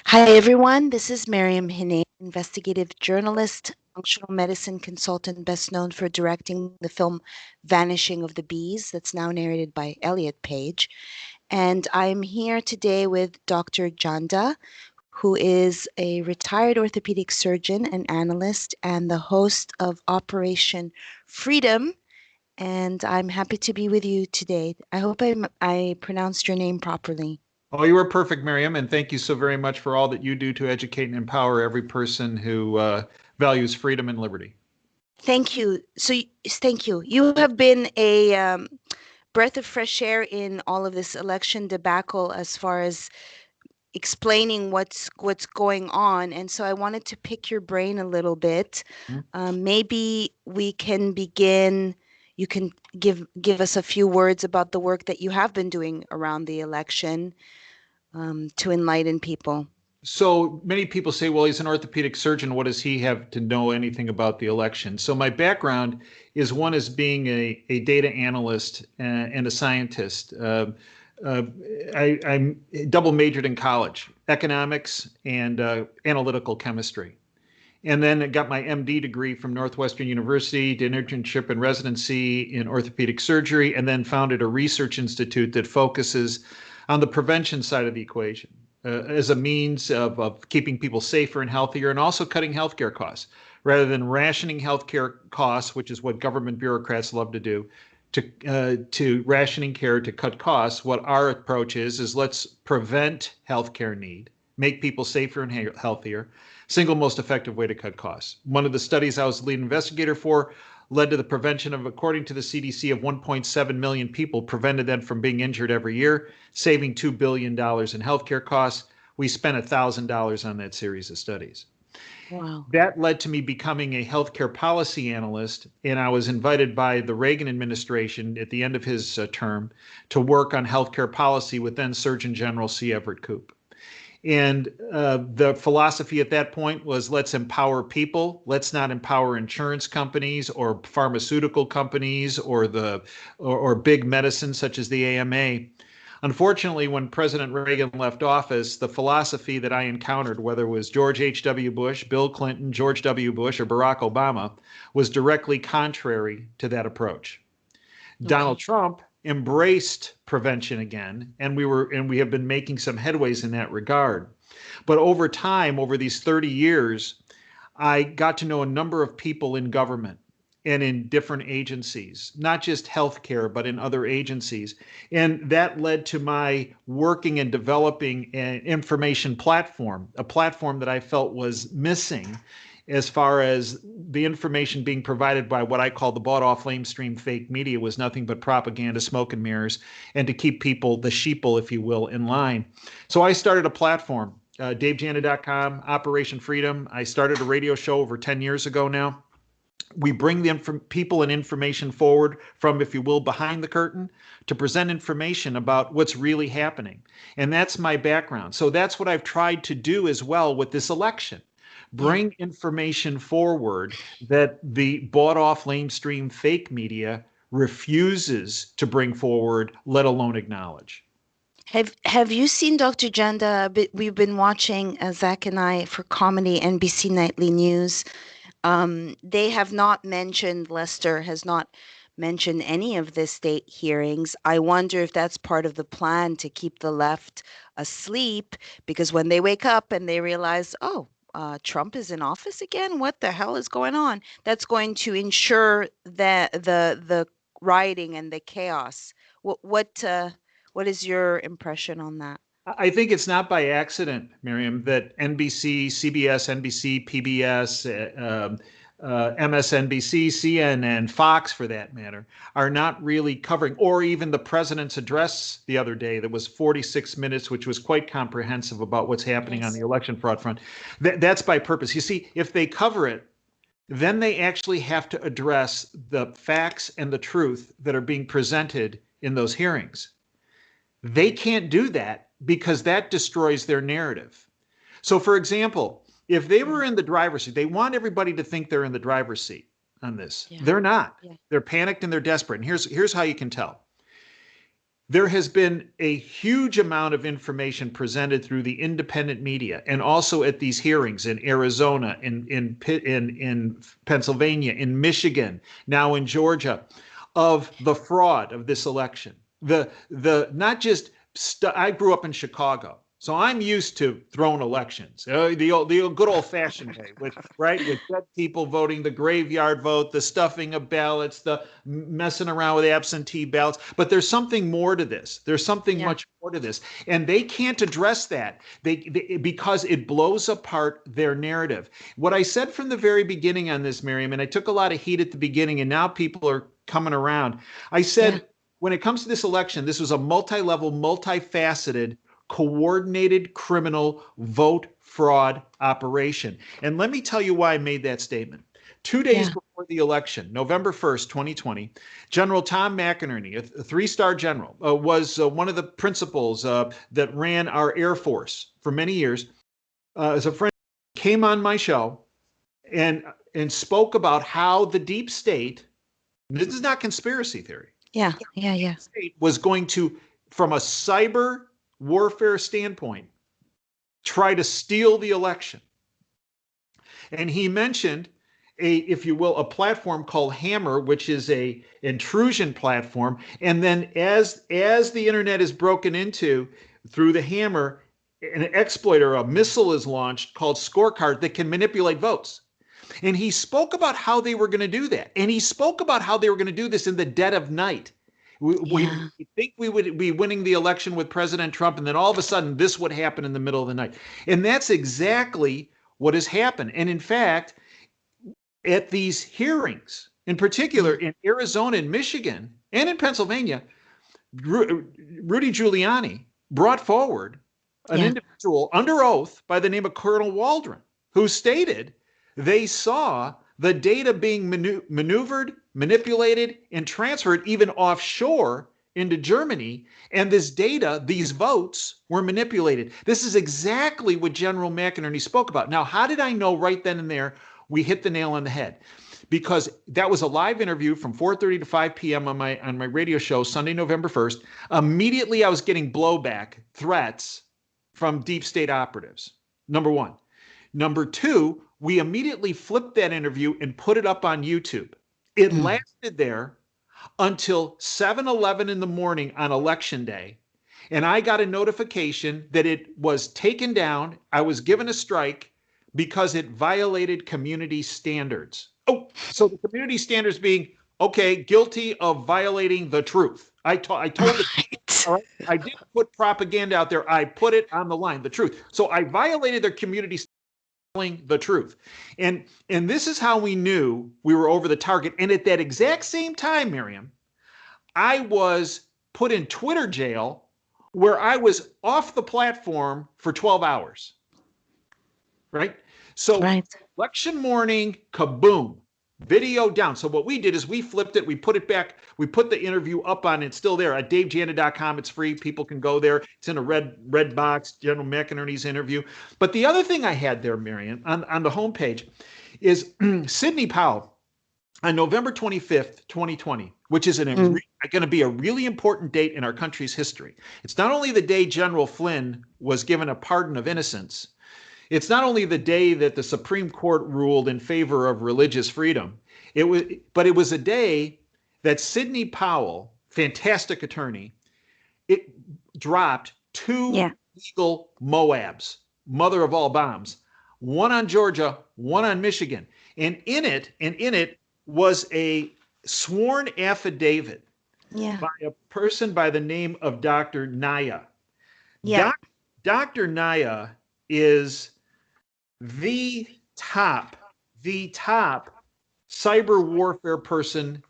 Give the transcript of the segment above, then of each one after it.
Hi, everyone. This is Maryam Henein, investigative journalist, functional medicine consultant, best known for directing the film Vanishing of the Bees, that's now narrated by Elliot Page. And I'm here today with Dr. Janda, who is a retired orthopedic surgeon and analyst and the host of Operation Freedom. And I'm happy to be with you today. I hope I pronounced your name properly. Oh, you were perfect, Miriam, and thank you so very much for all that you do to educate and empower every person who values freedom and liberty. Thank you. Thank you. You have been a breath of fresh air in all of this election debacle as far as explaining what's going on. And so I wanted to pick your brain a little bit. Hmm? Maybe we can begin. You can give us a few words about the work that you have been doing around the election to enlighten people. So many people say, well, he's an orthopedic surgeon. What does he have to know anything about the election? So my background is one as being a data analyst and a scientist. Uh, I'm double majored in college, economics and analytical chemistry. And then I got my MD degree from Northwestern University, did an internship and residency in orthopedic surgery, and then founded a research institute that focuses on the prevention side of the equation as a means of keeping people safer and healthier and also cutting healthcare costs. Rather than rationing healthcare costs, which is what government bureaucrats love to do, to rationing care to cut costs, what our approach is let's prevent healthcare need, make people safer and healthier, single most effective way to cut costs. One of the studies I was the lead investigator for led to the prevention of, according to the CDC, of 1.7 million people, prevented them from being injured every year, saving $2 billion in healthcare costs. We spent $1,000 on that series of studies. Wow. That led to me becoming a healthcare policy analyst, and I was invited by the Reagan administration at the end of his term to work on healthcare policy with then Surgeon General C. Everett Koop. And the philosophy at that point was let's empower people. Let's not empower insurance companies or pharmaceutical companies or big medicine such as the AMA. Unfortunately, when President Reagan left office, the philosophy that I encountered, whether it was George H.W. Bush, Bill Clinton, George W. Bush, or Barack Obama, was directly contrary to that approach. Donald Okay. Trump embraced prevention again, and we have been making some headways in that regard. But over time, over these 30 years, I got to know a number of people in government and in different agencies, not just healthcare, but in other agencies. And that led to my working and developing an information platform, a platform that I felt was missing as far as the information being provided by what I call the bought off lamestream fake media was nothing but propaganda, smoke and mirrors, and to keep people, the sheeple, if you will, in line. So I started a platform, DaveJanda.com, Operation Freedom. I started a radio show over 10 years ago now. We bring the people and information forward from, if you will, behind the curtain to present information about what's really happening. And that's my background. So that's what I've tried to do as well with this election. Yeah. Bring information forward that the bought off lamestream fake media refuses to bring forward, let alone acknowledge. Have you seen Dr. Janda? We've been watching Zach and I for comedy NBC Nightly News. They have not mentioned, Lester has not mentioned any of the state hearings. I wonder if that's part of the plan to keep the left asleep, because when they wake up and they realize, oh, Trump is in office again, what the hell is going on? That's going to ensure that the rioting and the chaos. What is your impression on that? I think it's not by accident, Miriam, that NBC, CBS, NBC, PBS, MSNBC, CNN, Fox, for that matter, are not really covering, or even the president's address the other day that was 46 minutes, which was quite comprehensive about what's happening on the Yes. election fraud front. That's by purpose. You see, if they cover it, then they actually have to address the facts and the truth that are being presented in those hearings. They can't do that because that destroys their narrative. So, for example, if they were Mm, in the driver's seat, they want everybody to think they're in the driver's seat on this. yeah. They're not. Yeah. They're panicked and they're desperate. And here's how you can tell. there has been a huge amount of information presented through the independent media and also at these hearings in Arizona, in Pennsylvania, in Michigan, now in Georgia, of the fraud of this election. The not just I grew up in Chicago, so I'm used to thrown elections, the good old fashioned way, with dead people voting, the graveyard vote, the stuffing of ballots, the messing around with absentee ballots. But there's something more to this. There's something much more to this, and they can't address that because it blows apart their narrative. What I said from the very beginning on this, Maryam, and I took a lot of heat at the beginning, and now people are coming around. I said, when it comes to this election, this was a multi-level, multifaceted, coordinated criminal vote fraud operation. And let me tell you why I made that statement. 2 days before the election, November 1st, 2020, General Tom McInerney, a three-star general, was one of the principals that ran our Air Force for many years. As a friend, came on my show and spoke about how the deep state, this is not conspiracy theory, state was going to, from a cyber warfare standpoint, try to steal the election. And he mentioned if you will, a platform called Hammer, which is a intrusion platform. And then as the internet is broken into through the Hammer, an exploit or a missile is launched called Scorecard that can manipulate votes. And he spoke about how they were going to do that. And he spoke about how they were going to do this in the dead of night. We think we would be winning the election with President Trump, and then all of a sudden this would happen in the middle of the night. And that's exactly what has happened. And in fact, at these hearings, in particular in Arizona and Michigan and in Pennsylvania, Rudy Giuliani brought forward an individual under oath by the name of Colonel Waldron, who stated they saw the data being maneuvered, manipulated, and transferred even offshore into Germany. And this data, these votes, were manipulated. This is exactly what General McInerney spoke about. Now, how did I know right then and there we hit the nail on the head? Because that was a live interview from 4:30 to 5 p.m. on my radio show, Sunday, November 1st. Immediately, I was getting blowback, threats from deep state operatives, number one. Number two, we immediately flipped that interview and put it up on YouTube. It lasted there until 7:11 in the morning on election day. And I got a notification that it was taken down. I was given a strike because it violated community standards. Oh, so the community standards being, okay, guilty of violating the truth. I told it, all right? I didn't put propaganda out there. I put it on the line, the truth. So I violated their community standards, telling the truth. And this is how we knew we were over the target. And at that exact same time, Maryam, I was put in Twitter jail where I was off the platform for 12 hours. Right? So election morning, kaboom, video down. So what we did is we flipped it, we put it back, we put the interview up on it, it's still there at davejanda.com. It's free. People can go there. It's in a red box, General McInerney's interview. But the other thing I had there, Maryam, on the homepage is Sidney Powell on November 25th, 2020, which is going to be a really important date in our country's history. It's not only the day General Flynn was given a pardon of innocence, it's not only the day that the Supreme Court ruled in favor of religious freedom, but it was a day that Sidney Powell, fantastic attorney, it dropped two legal Moabs, mother of all bombs, one on Georgia, one on Michigan. And in it was a sworn affidavit by a person by the name of Dr. Naya. Dr. Naya is the top cyber warfare person,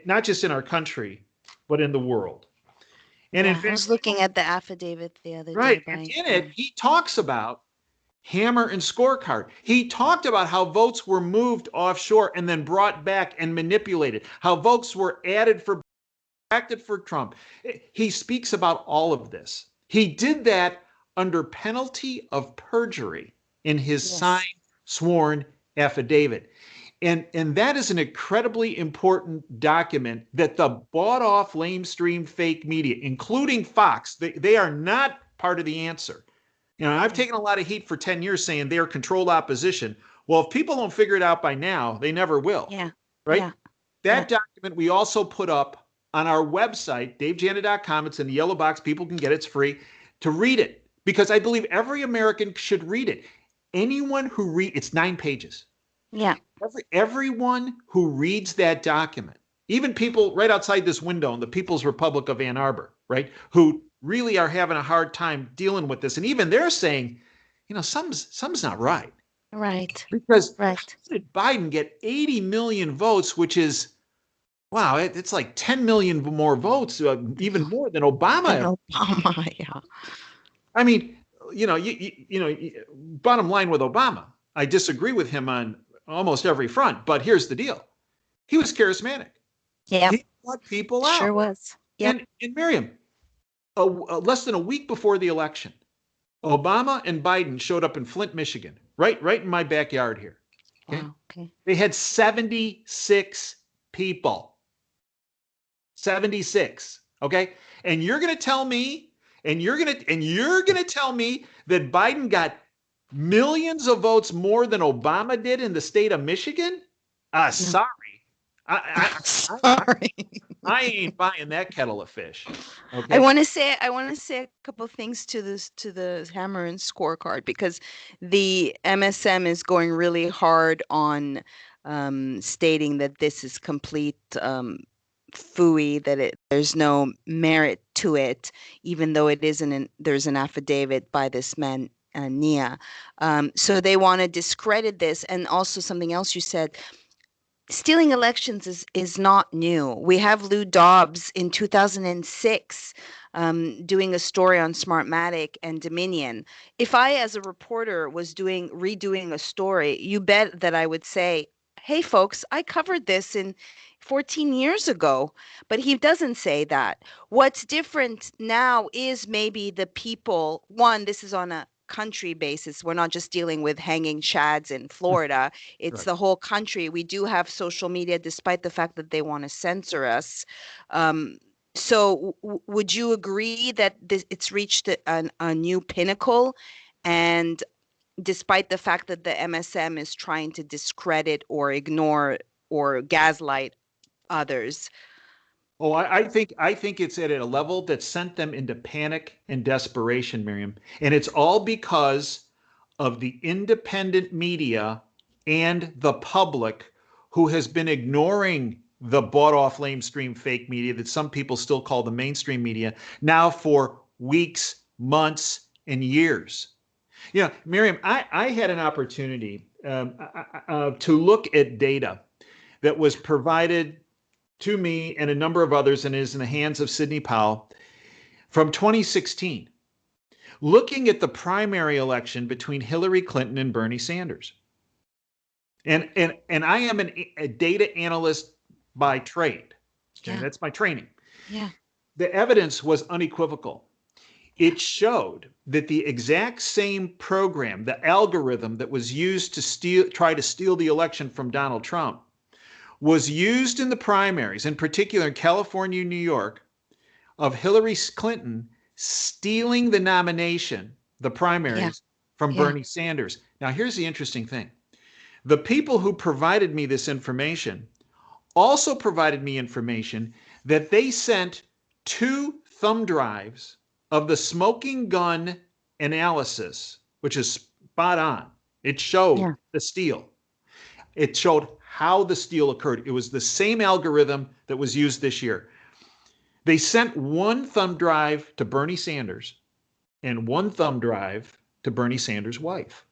not just in our country, but in the world. And in fact, I was looking at the affidavit the other day. Right. And in it, he talks about Hammer and Scorecard. He talked about how votes were moved offshore and then brought back and manipulated, how votes were added for Trump. He speaks about all of this. He did that under penalty of perjury in his signed, sworn affidavit. And that is an incredibly important document that the bought off lamestream fake media, including Fox, they are not part of the answer. I've taken a lot of heat for 10 years saying they are controlled opposition. Well, if people don't figure it out by now, they never will. Yeah. Right? Yeah. That document we also put up on our website, davejanda.com. It's in the yellow box. People can get it. It's free to read it because I believe every American should read it. Anyone who it's 9 pages. Yeah. Everyone who reads that document, even people right outside this window in the People's Republic of Ann Arbor, right, who really are having a hard time dealing with this, and even they're saying, something's not right. Right. Because Right. how did Biden get 80 million votes, which is, wow, it's like 10 million more votes, even more than Obama. Obama, yeah. I mean, bottom line with Obama, I disagree with him on almost every front, but here's the deal. He was charismatic. Yeah. He got people out. Sure was. Yep. And Maryam, less than a week before the election, Obama and Biden showed up in Flint, Michigan, right in my backyard here. Okay. Wow. Okay. They had 76 people. 76. Okay. And you're going to tell me, and you're going to tell me that Biden got millions of votes more than Obama did in the state of Michigan? Sorry. Sorry. I ain't buying that kettle of fish. Okay. I want to say a couple of things to the Hammer and scorecard, because the MSM is going really hard on stating that this is complete phooey, that there's no merit to it, even though it isn't. There's an affidavit by this man, Nia. So they want to discredit this. And also something else you said, stealing elections is not new. We have Lou Dobbs in 2006 doing a story on Smartmatic and Dominion. If I, as a reporter, was redoing a story, you bet that I would say, hey, folks, I covered this in 14 years ago. But he doesn't say that. What's different now is maybe the people. One, this is on a country basis. We're not just dealing with hanging chads in Florida. It's Right. the whole country. We do have social media, despite the fact that they want to censor us. So would you agree that it's reached a new pinnacle? And despite the fact that the MSM is trying to discredit or ignore or gaslight others. Oh, I think it's at a level that sent them into panic and desperation, Miriam. And it's all because of the independent media and the public who has been ignoring the bought off lamestream fake media that some people still call the mainstream media now for weeks, months, and years. Miriam, I had an opportunity to look at data that was provided to me and a number of others, and is in the hands of Sidney Powell, from 2016, looking at the primary election between Hillary Clinton and Bernie Sanders. And I am a data analyst by trade. Okay? Yeah. That's my training. Yeah. The evidence was unequivocal. It showed that the exact same program, the algorithm that was used to try to steal the election from Donald Trump, was used in the primaries, in particular in California and New York, of Hillary Clinton stealing the nomination, the primaries, from Bernie Sanders. Now, here's the interesting thing. The people who provided me this information also provided me information that they sent 2 thumb drives of the smoking gun analysis, which is spot on. It showed the steal. It showed how the steal occurred. It was the same algorithm that was used this year. They sent 1 thumb drive to Bernie Sanders and 1 thumb drive to Bernie Sanders' wife.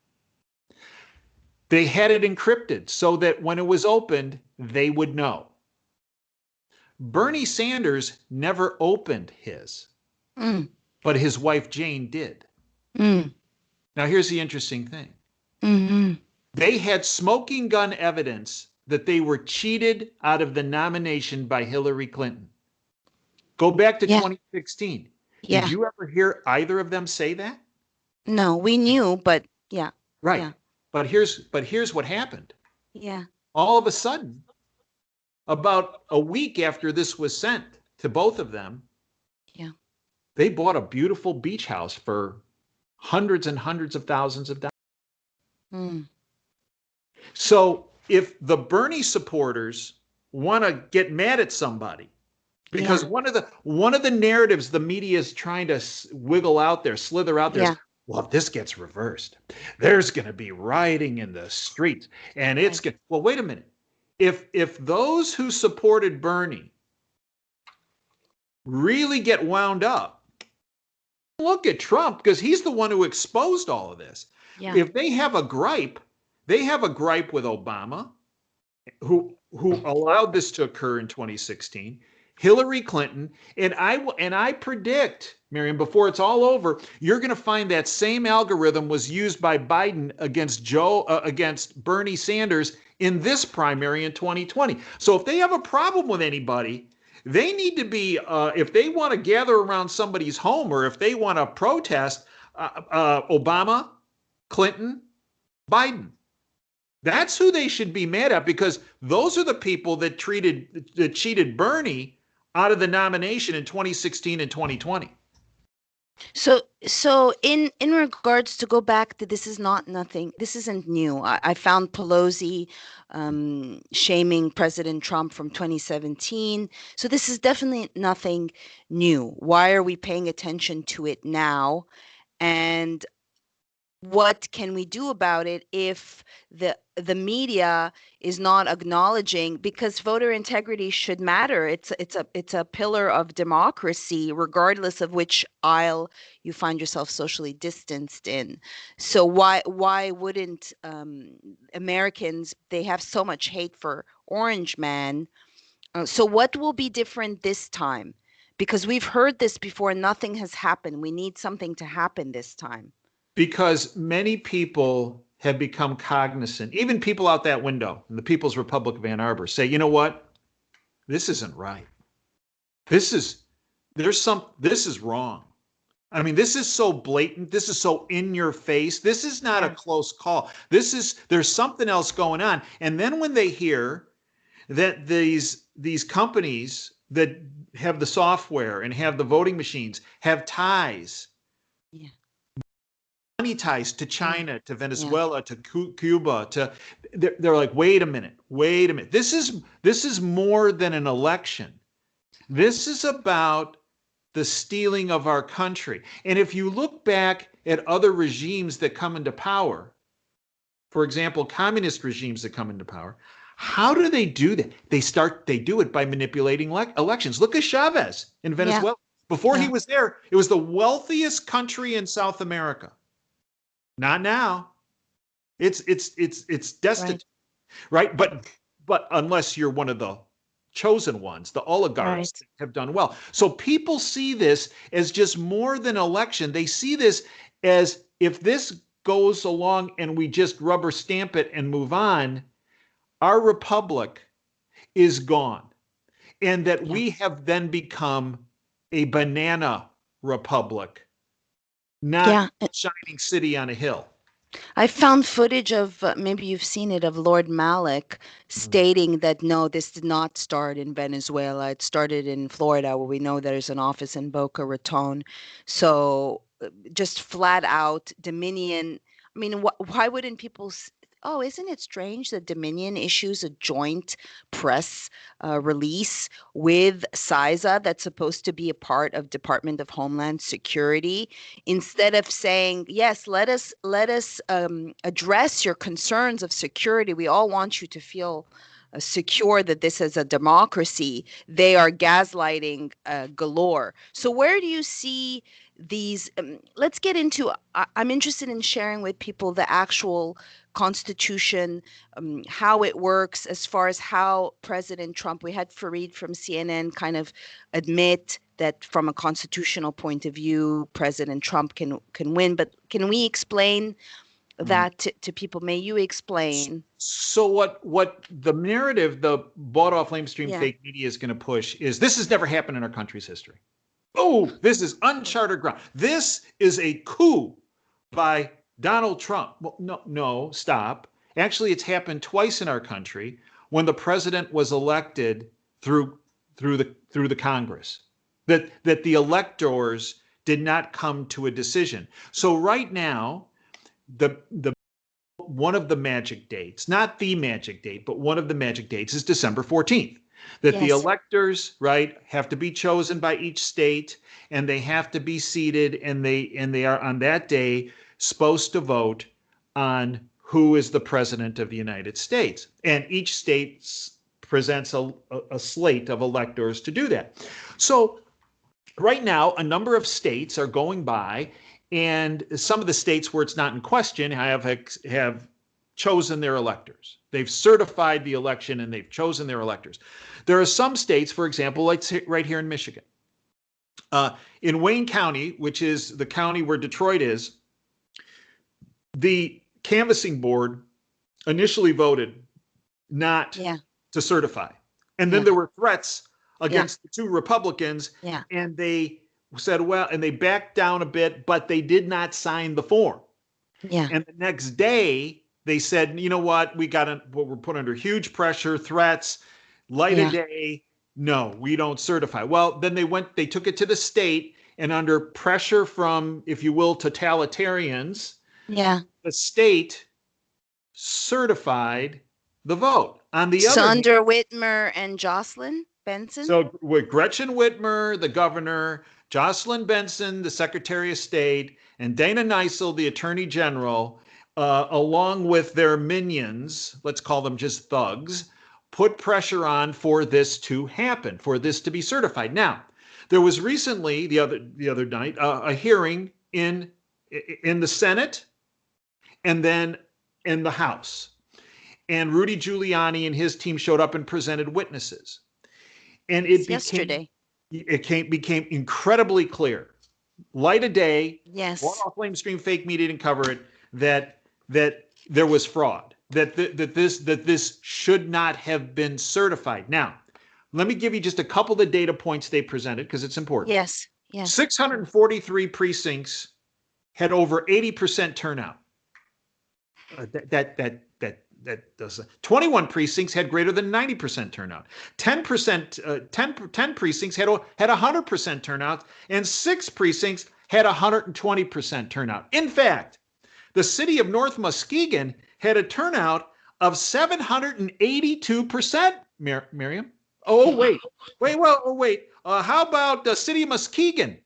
They had it encrypted so that when it was opened, they would know. Bernie Sanders never opened his, but his wife Jane did. Now, here's the interesting thing. They had smoking gun evidence that they were cheated out of the nomination by Hillary Clinton. Go back to 2016. Did you ever hear either of them say that? No, we knew, but yeah. Right. Yeah. But here's what happened. Yeah. all of a sudden, about a week after this was sent to both of them, Yeah. they bought a beautiful beach house for hundreds and hundreds of thousands of dollars. Mm. So if the Bernie supporters want to get mad at somebody, because Yeah. one of the narratives the media is trying to wiggle out there, slither out there is, Yeah. well, if this gets reversed, there's going to be rioting in the streets, and it's Right. going. Well, wait a minute. If those who supported Bernie really get wound up, look at Trump because he's the one who exposed all of this. Yeah. If they have a gripe, they have a gripe with Obama, who allowed this to occur in 2016, Hillary Clinton, and I predict, Maryam, before it's all over, you're going to find that same algorithm was used by Biden against Bernie Sanders in this primary in 2020. So if they have a problem with anybody, they need to be if they want to gather around somebody's home or if they want to protest, Obama, Clinton, Biden. That's who they should be mad at because those are the people that cheated Bernie out of the nomination in 2016 and 2020. So in regards to go back to this is not nothing. This isn't new. I found Pelosi shaming President Trump from 2017. So this is definitely nothing new. Why are we paying attention to it now? And what can we do about it if the media is not acknowledging, because voter integrity should matter. It's a pillar of democracy regardless of which aisle you find yourself socially distanced in. So why wouldn't Americans, they have so much hate for Orange Man. So what will be different this time? Because we've heard this before, nothing has happened. We need something to happen this time. Because many people have become cognizant, even people out that window in the People's Republic of Ann Arbor say, you know what? This isn't right. This is this is wrong. I mean, this is so blatant. This is so in your face. This is not a Yeah. close call. There's something else going on. And then when they hear that these companies that have the software and have the voting machines have ties, Yeah. money ties to Yeah. China, to Yeah. Venezuela, to Cuba, to they're like, wait a minute, wait a minute. This is more than an election. This is about the stealing of our country. And if you look back at other regimes that come into power, for example, communist regimes that come into power, how do they do that? They do it by manipulating elections. Look at Chavez in Yeah. Venezuela. Before he Yeah. was there, it was the wealthiest country in South America. Not now. It's Right. destitute, right? But unless you're one of the chosen ones, the oligarchs Right. have done well. So people see this as just more than election. They see this as if this goes along and we just rubber stamp it and move on, our republic is gone. And that Yeah. we have then become a banana republic, not Yeah. shining city on a hill. I found footage of, maybe you've seen it, of Lord Malik Mm. stating that no, this did not start in Venezuela. It started in Florida, where we know there's an office in Boca Raton. So just flat out Dominion. I mean, why wouldn't people? Oh, isn't it strange that Dominion issues a joint press release with CISA that's supposed to be a part of Department of Homeland Security, instead of saying, yes, let us address your concerns of security. We all want you to feel secure that this is a democracy. They are gaslighting galore. So where do you see these? Let's get into. I'm interested in sharing with people the actual constitution, how it works, as far as how President Trump. We had Fareed from CNN kind of admit that from a constitutional point of view, President Trump can win. But can we explain Mm. that to people? May you explain? So what the narrative, the bought off lamestream Yeah. fake media is going to push is this has never happened in our country's history. Oh, this is uncharted ground. This is a coup by Donald Trump. Well, no, no, stop. Actually, it's happened twice in our country when the president was elected through the Congress. That the electors did not come to a decision. So right now, the one of the magic dates, not the magic date, but one of the magic dates is December 14th. That the Yes. electors, right, have to be chosen by each state, and they have to be seated, and they are on that day supposed to vote on who is the president of the United States. And each state presents a slate of electors to do that. So right now, a number of states are going by, and some of the states where it's not in question have chosen their electors. They've certified the election and they've chosen their electors. There are some states, for example, like right here in Michigan. In Wayne County, which is the county where Detroit is, the canvassing board initially voted not Yeah. to certify. And then Yeah. there were threats Yeah. against the two Republicans, Yeah. and they said, well, and they backed down a bit, but they did not sign the form. Yeah. And the next day, they said, you know what, we're put under huge pressure, threats, light of Yeah. day. No, we don't certify. Well, then they took it to the state, and under pressure from, if you will, totalitarians, Yeah. the state certified the vote. On the other hand, Sunder Whitmer and Jocelyn Benson. so with Gretchen Whitmer, the governor, Jocelyn Benson, the Secretary of State, and Dana Nessel, the Attorney General, along with their minions, let's call them just thugs, put pressure on for this to happen, for this to be certified. Now, there was recently the other night a hearing in the Senate and then in the House, and Rudy Giuliani and his team showed up and presented witnesses. And it became incredibly clear, light of day, Yes. off lamestream fake media didn't cover it, that there was fraud, that this should not have been certified. Now, let me give you just a couple of the data points they presented because it's important. Yes. Yes. 643 precincts had over 80% turnout. That does 21 precincts had greater than 90% turnout. 10 precincts had 100% turnout, and 6 precincts had 120% turnout. In fact, the city of North Muskegon had a turnout of 782%. Maryam? Oh wait. How about the city of Muskegon?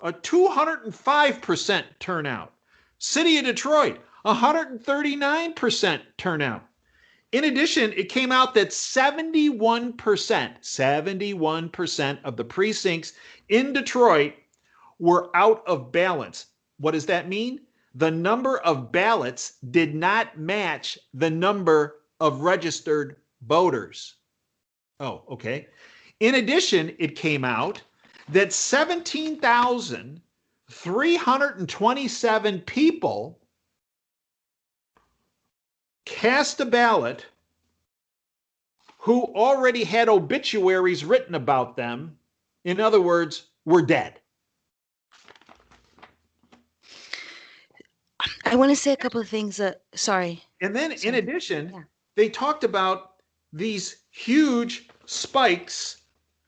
A 205% turnout. City of Detroit, 139% turnout. In addition, it came out that 71% of the precincts in Detroit were out of balance. What does that mean? The number of ballots did not match the number of registered voters. Oh, okay. In addition, it came out that 17,327 people cast a ballot who already had obituaries written about them. In other words, were dead. I want to say a couple of things. Sorry. And then in addition, Yeah. they talked about these huge spikes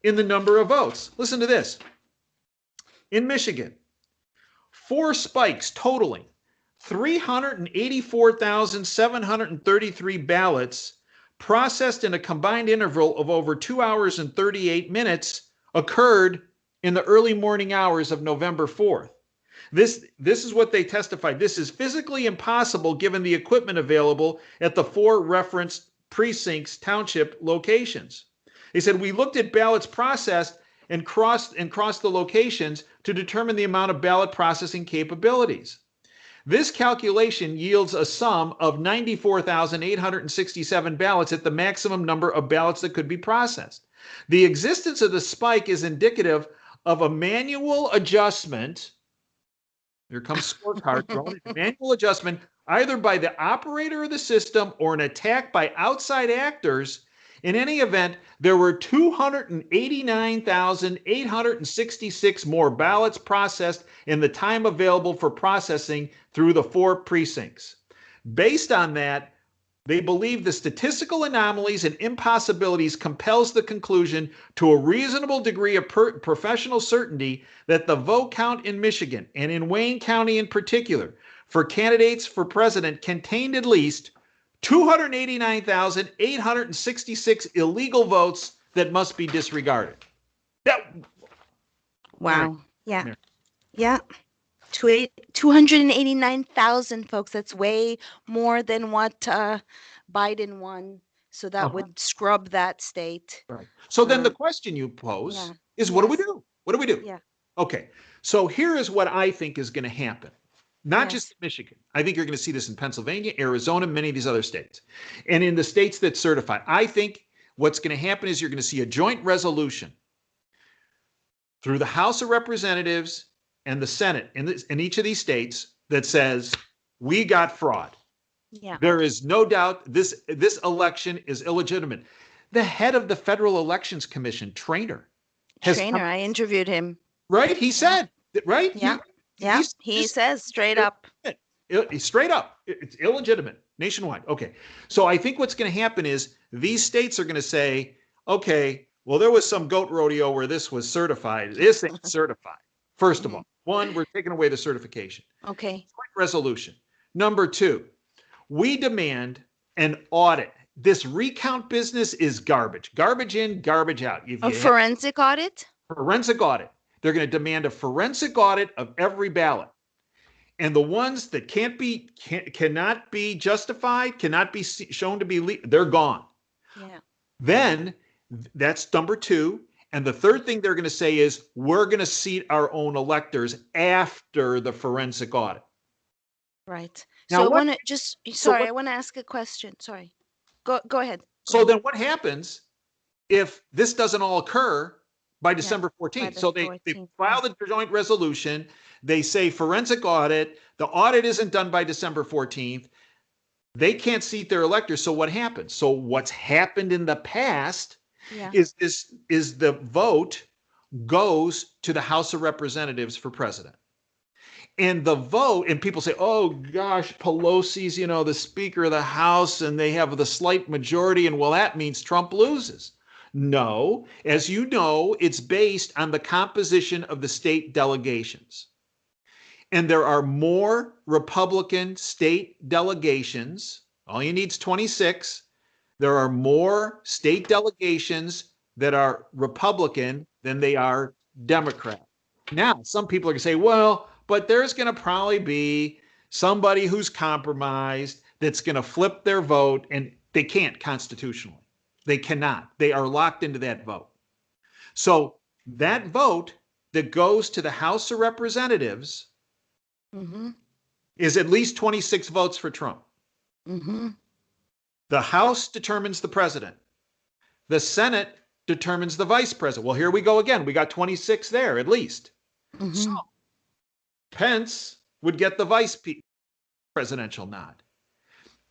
in the number of votes. Listen to this. In Michigan, 4 spikes totaling 384,733 ballots processed in a combined interval of over 2 hours and 38 minutes occurred in the early morning hours of November 4th. This is what they testified. This is physically impossible given the equipment available at the 4 referenced precincts township locations. They said, we looked at ballots processed and crossed the locations to determine the amount of ballot processing capabilities. This calculation yields a sum of 94,867 ballots at the maximum number of ballots that could be processed. The existence of the spike is indicative of a manual adjustment. Here comes scorecard thrown into manual adjustment, either by the operator of the system or an attack by outside actors. In any event, there were 289,866 more ballots processed in the time available for processing through the 4 precincts. Based on that, They believe the statistical anomalies and impossibilities compels the conclusion to a reasonable degree of professional certainty that the vote count in Michigan and in Wayne County in particular for candidates for president contained at least 289,866 illegal votes that must be disregarded. That, Mary, Wow. Yeah. Mary. Yeah. 289,000 folks. That's way more than what Biden won. So that Uh-huh. would scrub that state. Right. So then the Uh, question you pose yeah. is, what do we Yes. do? What do we do? Yeah. Okay. So here is what I think is going to happen. Not just Yes. in Michigan. I think you're going to see this in Pennsylvania, Arizona, many of these other states. And in the states that certify, I think what's going to happen is you're going to see a joint resolution through the House of Representatives and the Senate in each of these states that says, we got fraud. Yeah. There is no doubt this election is illegitimate. The head of the Federal Elections Commission, Trainer, has Trainer, I interviewed him. right. He said, right? Yeah. Yeah. He says straight up. Straight up, it's illegitimate nationwide. Okay. So I think what's going to happen is these states are going to say, okay, well, there was some goat rodeo where this was certified. This ain't certified. First of all, one, we're taking away the certification. Okay. Resolution. Number two, we demand an audit. This recount business is garbage. Garbage in, garbage out. A forensic audit? Forensic audit. They're going to demand a forensic audit of every ballot. And the ones that cannot be justified, cannot be shown to be, they're gone. Yeah. Then that's number two. And the third thing they're going to say is, we're going to seat our own electors after the forensic audit. Right. Now, So I want to just, I want to ask a question. Sorry. Go ahead. So then what happens if this doesn't all occur by December 14th? So they file the joint resolution. They say forensic audit. The audit isn't done by December 14th. They can't seat their electors. So what happens? So what's happened in the past is the vote goes to the House of Representatives for president. And the vote, and people say, oh gosh, Pelosi's, the Speaker of the House, and they have the slight majority, and well, that means Trump loses. No, as you know, it's based on the composition of the state delegations. And there are more Republican state delegations. All you need is 26. There are more state delegations that are Republican than they are Democrat. Now, some people are going to say, well, but there's going to probably be somebody who's compromised that's going to flip their vote, and they can't constitutionally. They cannot. They are locked into that vote. So that vote that goes to the House of Representatives is at least 26 votes for Trump. The House determines the president. The Senate determines the vice president. Well, here we go again. We got 26 there at least. So Pence would get the vice presidential nod.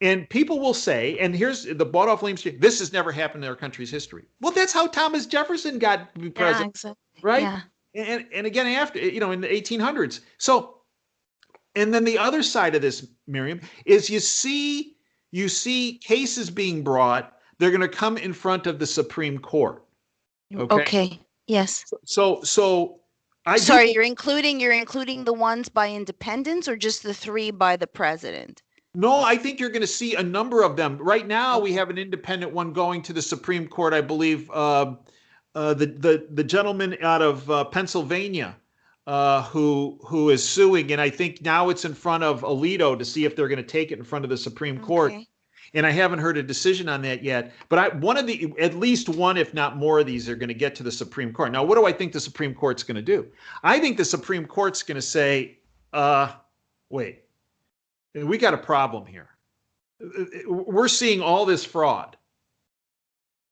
And people will say, and here's the bought off Williams, this has never happened in our country's history. Well, that's how Thomas Jefferson got president, exactly. Right? Yeah. And again, after, in the 1800s. So, and then the other side of this, Maryam, is you see cases being brought, they're going to come in front of the Supreme Court. Okay. Yes. So Sorry, you're including the ones by independents or just the 3 by the president? No, I think you're going to see a number of them. Right now, we have an independent one going to the Supreme Court. I believe the gentleman out of Pennsylvania who is suing, and I think now it's in front of Alito to see if they're going to take it in front of the Supreme Court. And I haven't heard a decision on that yet. But at least one, if not more of these, are going to get to the Supreme Court. Now, what do I think the Supreme Court's going to do? I think the Supreme Court's going to say, wait, we got a problem here. We're seeing all this fraud.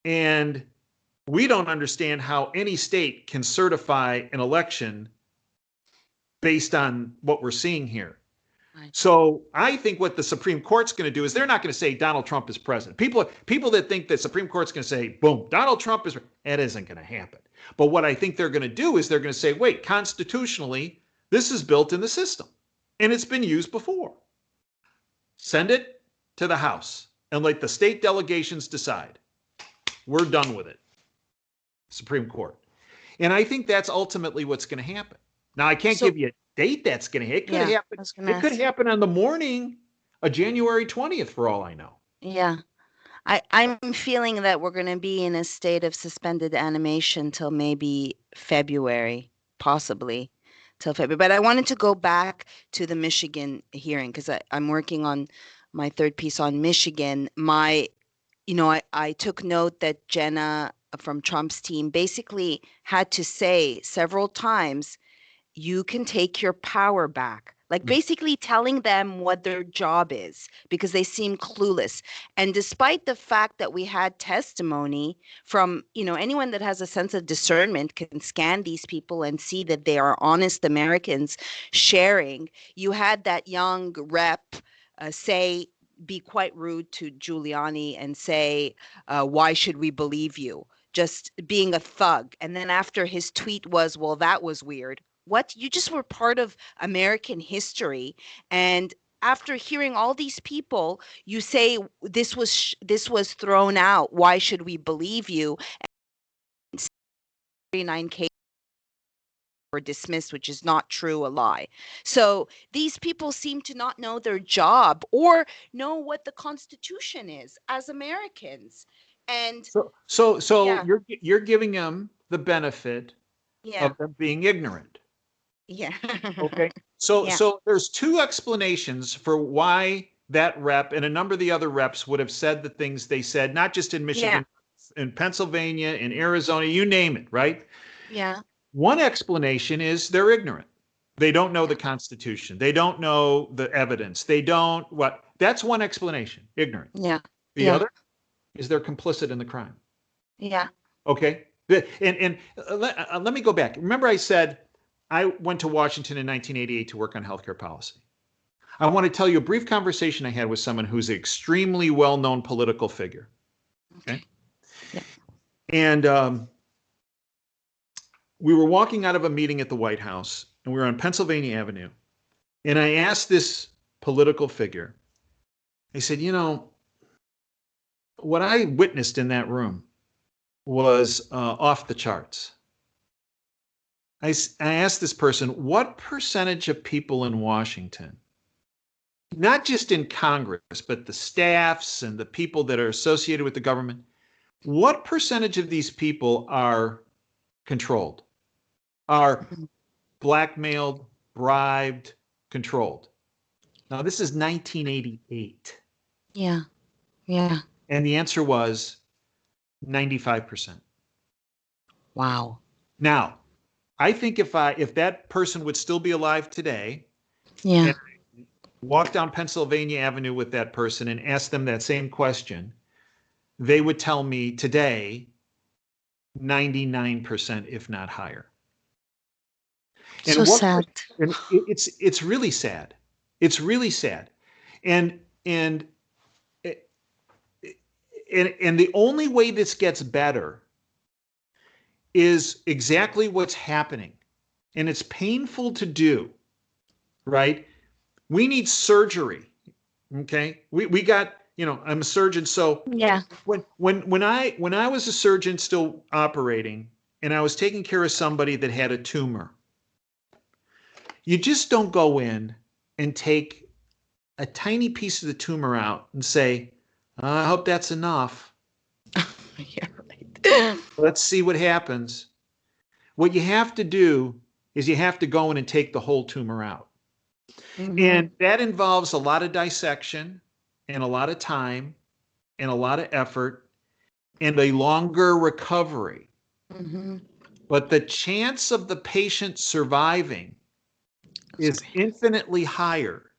And we don't understand how any state can certify an election based on what we're seeing here. So I think what the Supreme Court's going to do is they're not going to say Donald Trump is president. People that think that Supreme Court's going to say, boom, Donald Trump is, that isn't going to happen. But what I think they're going to do is they're going to say, wait, constitutionally, this is built in the system and it's been used before. Send it to the House. and let the state delegations decide. We're done with it. Supreme Court. And I think that's ultimately what's going to happen. Now, I can't So give you a date that's going to happen. It could yeah, I happen. was gonna It could ask. happen on the morning of January 20th, for all I know. Yeah. I'm feeling that we're going to be in a state of suspended animation till maybe February, possibly till February. But I wanted to go back to the Michigan hearing because I'm working on my third piece on Michigan. I took note that Jenna from Trump's team basically had to say several times, you can take your power back. Like basically telling them what their job is because they seem clueless. And despite the fact that we had testimony from, anyone that has a sense of discernment can scan these people and see that they are honest Americans sharing, you had that young rep say, be quite rude to Giuliani and say, why should we believe you? Just being a thug. And then after his tweet was, well, that was weird. What? You just were part of American history. And after hearing all these people, you say this was thrown out. Why should we believe you? And 39 cases were dismissed, which is not true, a lie. So these people seem to not know their job or know what the Constitution is as Americans. And So yeah, you're giving them the benefit yeah, of them being ignorant. yeah, Okay. So yeah, so there's two explanations for why that rep and a number of the other reps would have said the things they said, not just in yeah, Michigan, in Pennsylvania, in Arizona, you name it, right? yeah, One explanation is they're ignorant. They don't know the yeah, Constitution. They don't know the evidence. They don't what? That's one explanation, ignorance. yeah, The yeah, other is they're complicit in the crime. yeah. Okay. And let me go back. Remember, I said I went to Washington in 1988 to work on healthcare policy. I want to tell you a brief conversation I had with someone who's an extremely well-known political figure. Okay. Okay. Yeah. And we were walking out of a meeting at the White House, and we were on Pennsylvania Avenue. And I asked this political figure, I said, what I witnessed in that room was off the charts. I asked this person, what percentage of people in Washington, not just in Congress, but the staffs and the people that are associated with the government, what percentage of these people are controlled, are Mhm. blackmailed, bribed, controlled? Now, this is 1988. Yeah. Yeah. And the answer was 95%. Wow. Now, I think if that person would still be alive today Yeah. and walk down Pennsylvania Avenue with that person and ask them that same question, they would tell me today 99%, if not higher. So And sad. it's really sad. It's really sad. And and and the only way this gets better is exactly what's happening. And it's painful to do, right? We need surgery. Okay. We got, I'm a surgeon. So Yeah. when I was a surgeon still operating and I was taking care of somebody that had a tumor, you just don't go in and take a tiny piece of the tumor out and say, I hope that's enough. Yeah, right. Let's see what happens. What you have to do is you have to go in and take the whole tumor out. Mm-hmm. And that involves a lot of dissection and a lot of time and a lot of effort and a longer recovery. Mm-hmm. But the chance of the patient surviving That's is great. infinitely higher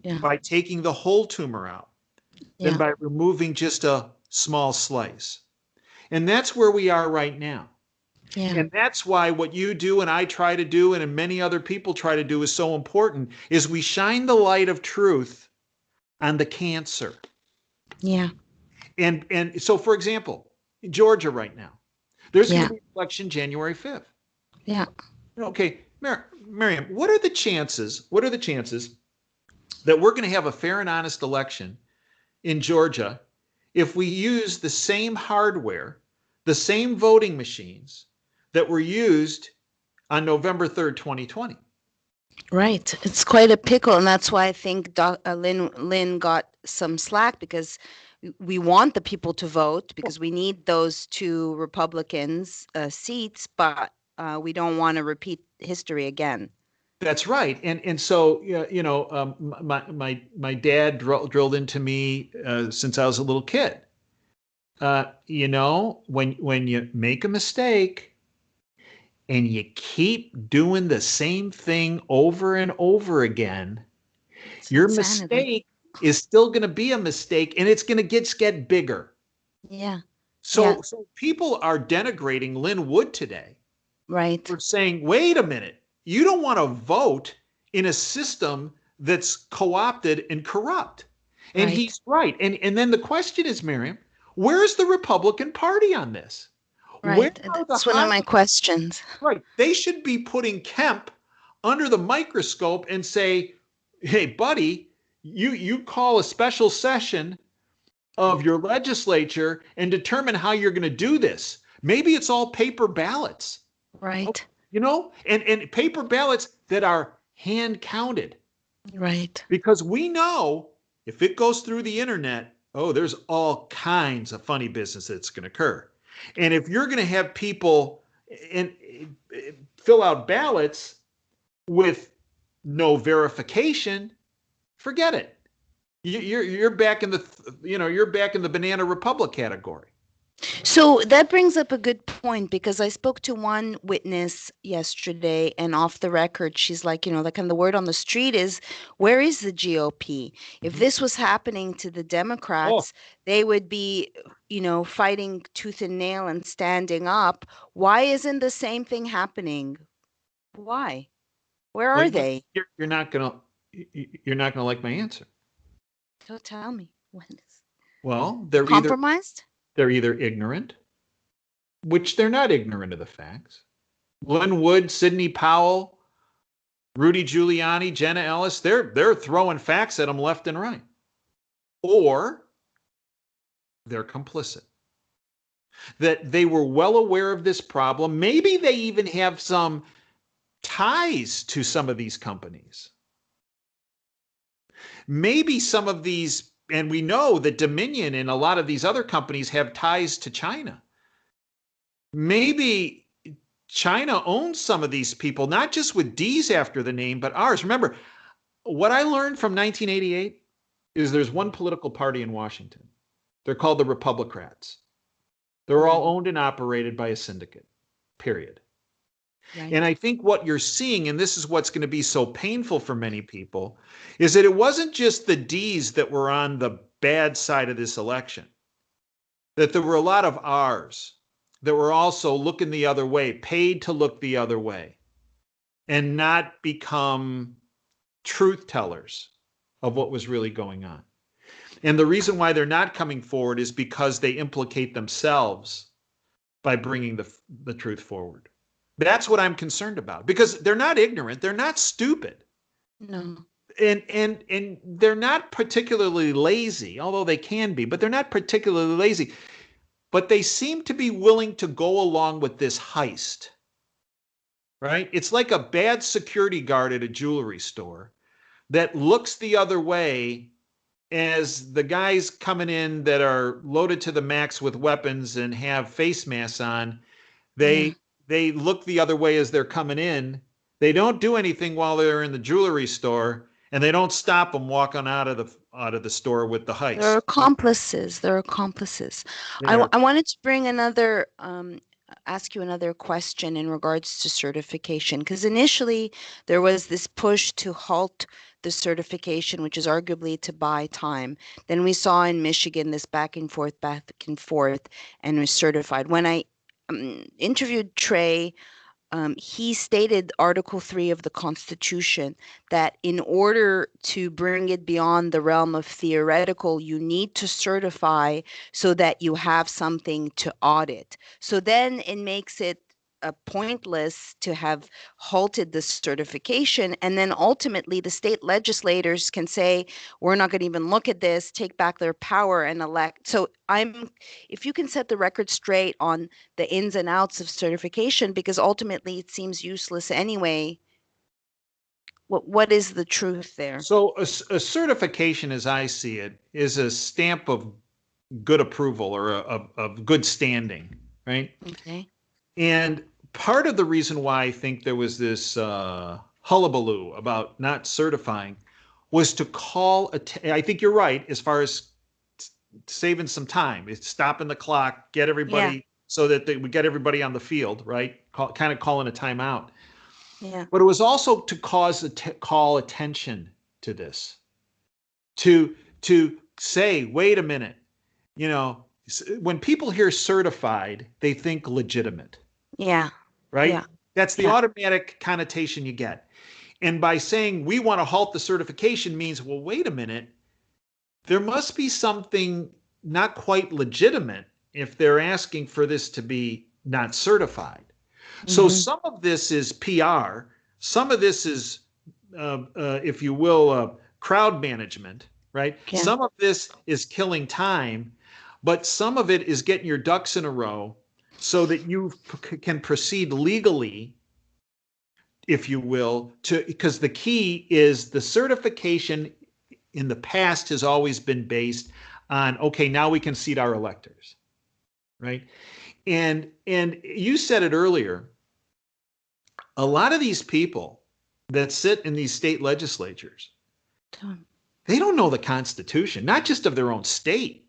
Yeah. by taking the whole tumor out than Yeah. by removing just a small slice. And that's where we are right now. Yeah. And that's why what you do and I try to do and many other people try to do is so important is we shine the light of truth on the cancer. Yeah. And so for example, Georgia right now, there's going Yeah. to be an election January 5th. Yeah. Okay, Maryam, what are the chances that we're going to have a fair and honest election in Georgia if we use the same hardware, the same voting machines that were used on November 3rd, 2020. Right. It's quite a pickle, and that's why I think Lynn got some slack, because we want the people to vote because we need those two Republicans seats, but we don't want to repeat history again. That's right, and so my dad drilled into me since I was a little kid. When you make a mistake and you keep doing the same thing over and over again, It's your insanity. mistake is still going to be a mistake, and it's going to get bigger. Yeah. Yeah. So people are denigrating Lynn Wood today. Right. We're saying, wait a minute, you don't want to vote in a system that's co-opted and corrupt. And Right. he's right. And then the question is, Maryam, where's the Republican Party on this? Where Right. are the That's one of high? my questions. Right. They should be putting Kemp under the microscope and say, hey, buddy, you call a special session of your legislature and determine how you're going to do this. Maybe it's all paper ballots. Right. And paper ballots that are hand counted. Right. Because we know if it goes through the internet, oh, there's all kinds of funny business that's going to occur. And if you're going to have people fill out ballots with no verification, forget it. You're back in the banana republic category. So that brings up a good point, because I spoke to one witness yesterday, and off the record, she's like, like, and the word on the street is, where is the GOP? If Mm-hmm. this was happening to the Democrats, they would be, fighting tooth and nail and standing up. Why isn't the same thing happening? Why? Where Well, are they? you're not gonna like my answer. So tell me. When is Well, compromised? they're either ignorant, which they're not ignorant of the facts. Glenn Wood, Sidney Powell, Rudy Giuliani, Jenna Ellis, they're throwing facts at them left and right. Or they're complicit. That they were well aware of this problem. Maybe they even have some ties to some of these companies. Maybe some of these, and we know that Dominion and a lot of these other companies have ties to China. Maybe China owns some of these people, not just with D's after the name, but ours. Remember, what I learned from 1988 is there's one political party in Washington. They're called the Republicrats. They're all owned and operated by a syndicate, period. Right. And I think what you're seeing, and this is what's going to be so painful for many people, is that it wasn't just the D's that were on the bad side of this election, that there were a lot of R's that were also looking the other way, paid to look the other way, and not become truth tellers of what was really going on. And the reason why they're not coming forward is because they implicate themselves by bringing the truth forward. That's what I'm concerned about, because they're not ignorant. They're not stupid. No. And they're not particularly lazy, although they can be, but they're not particularly lazy. But they seem to be willing to go along with this heist, right? It's like a bad security guard at a jewelry store that looks the other way as the guys coming in that are loaded to the max with weapons and have face masks on. They look the other way as they're coming in. They don't do anything while they're in the jewelry store, and they don't stop them walking out of the store with the heist. They're accomplices. They're accomplices. I wanted to bring another, ask you another question in regards to certification, because initially there was this push to halt the certification, which is arguably to buy time. Then we saw in Michigan this back and forth, and was certified. When I interviewed Trey, he stated Article 3 of the Constitution, that in order to bring it beyond the realm of theoretical, you need to certify so that you have something to audit. So then it makes it pointless to have halted the certification. And then ultimately, the state legislators can say, we're not going to even look at this, take back their power and elect. So if you can set the record straight on the ins and outs of certification, because ultimately it seems useless anyway. What is the truth there? So a certification, as I see it, is a stamp of good approval or of good standing, right? Okay. And part of the reason why I think there was this hullabaloo about not certifying was to call. I think you're right as far as saving some time. It's stopping the clock, get Yeah. everybody so that we get everybody on the field, right? Kind of calling a timeout. Yeah. But it was also to call attention to this, to say, wait a minute, you know, when people hear certified, they think legitimate, Yeah. right? Yeah. That's the Yeah. automatic connotation you get. And by saying we want to halt the certification means, well, wait a minute, there must be something not quite legitimate if they're asking for this to be not certified. So Mm-hmm. some of this is PR, some of this is, if you will, crowd management, right? Yeah. Some of this is killing time, but some of it is getting your ducks in a row so that you can proceed legally, if you will, to because the key is the certification in the past has always been based on, okay, now we can seat our electors, right? And you said it earlier, a lot of these people that sit in these state legislatures, they don't know the Constitution, not just of their own state,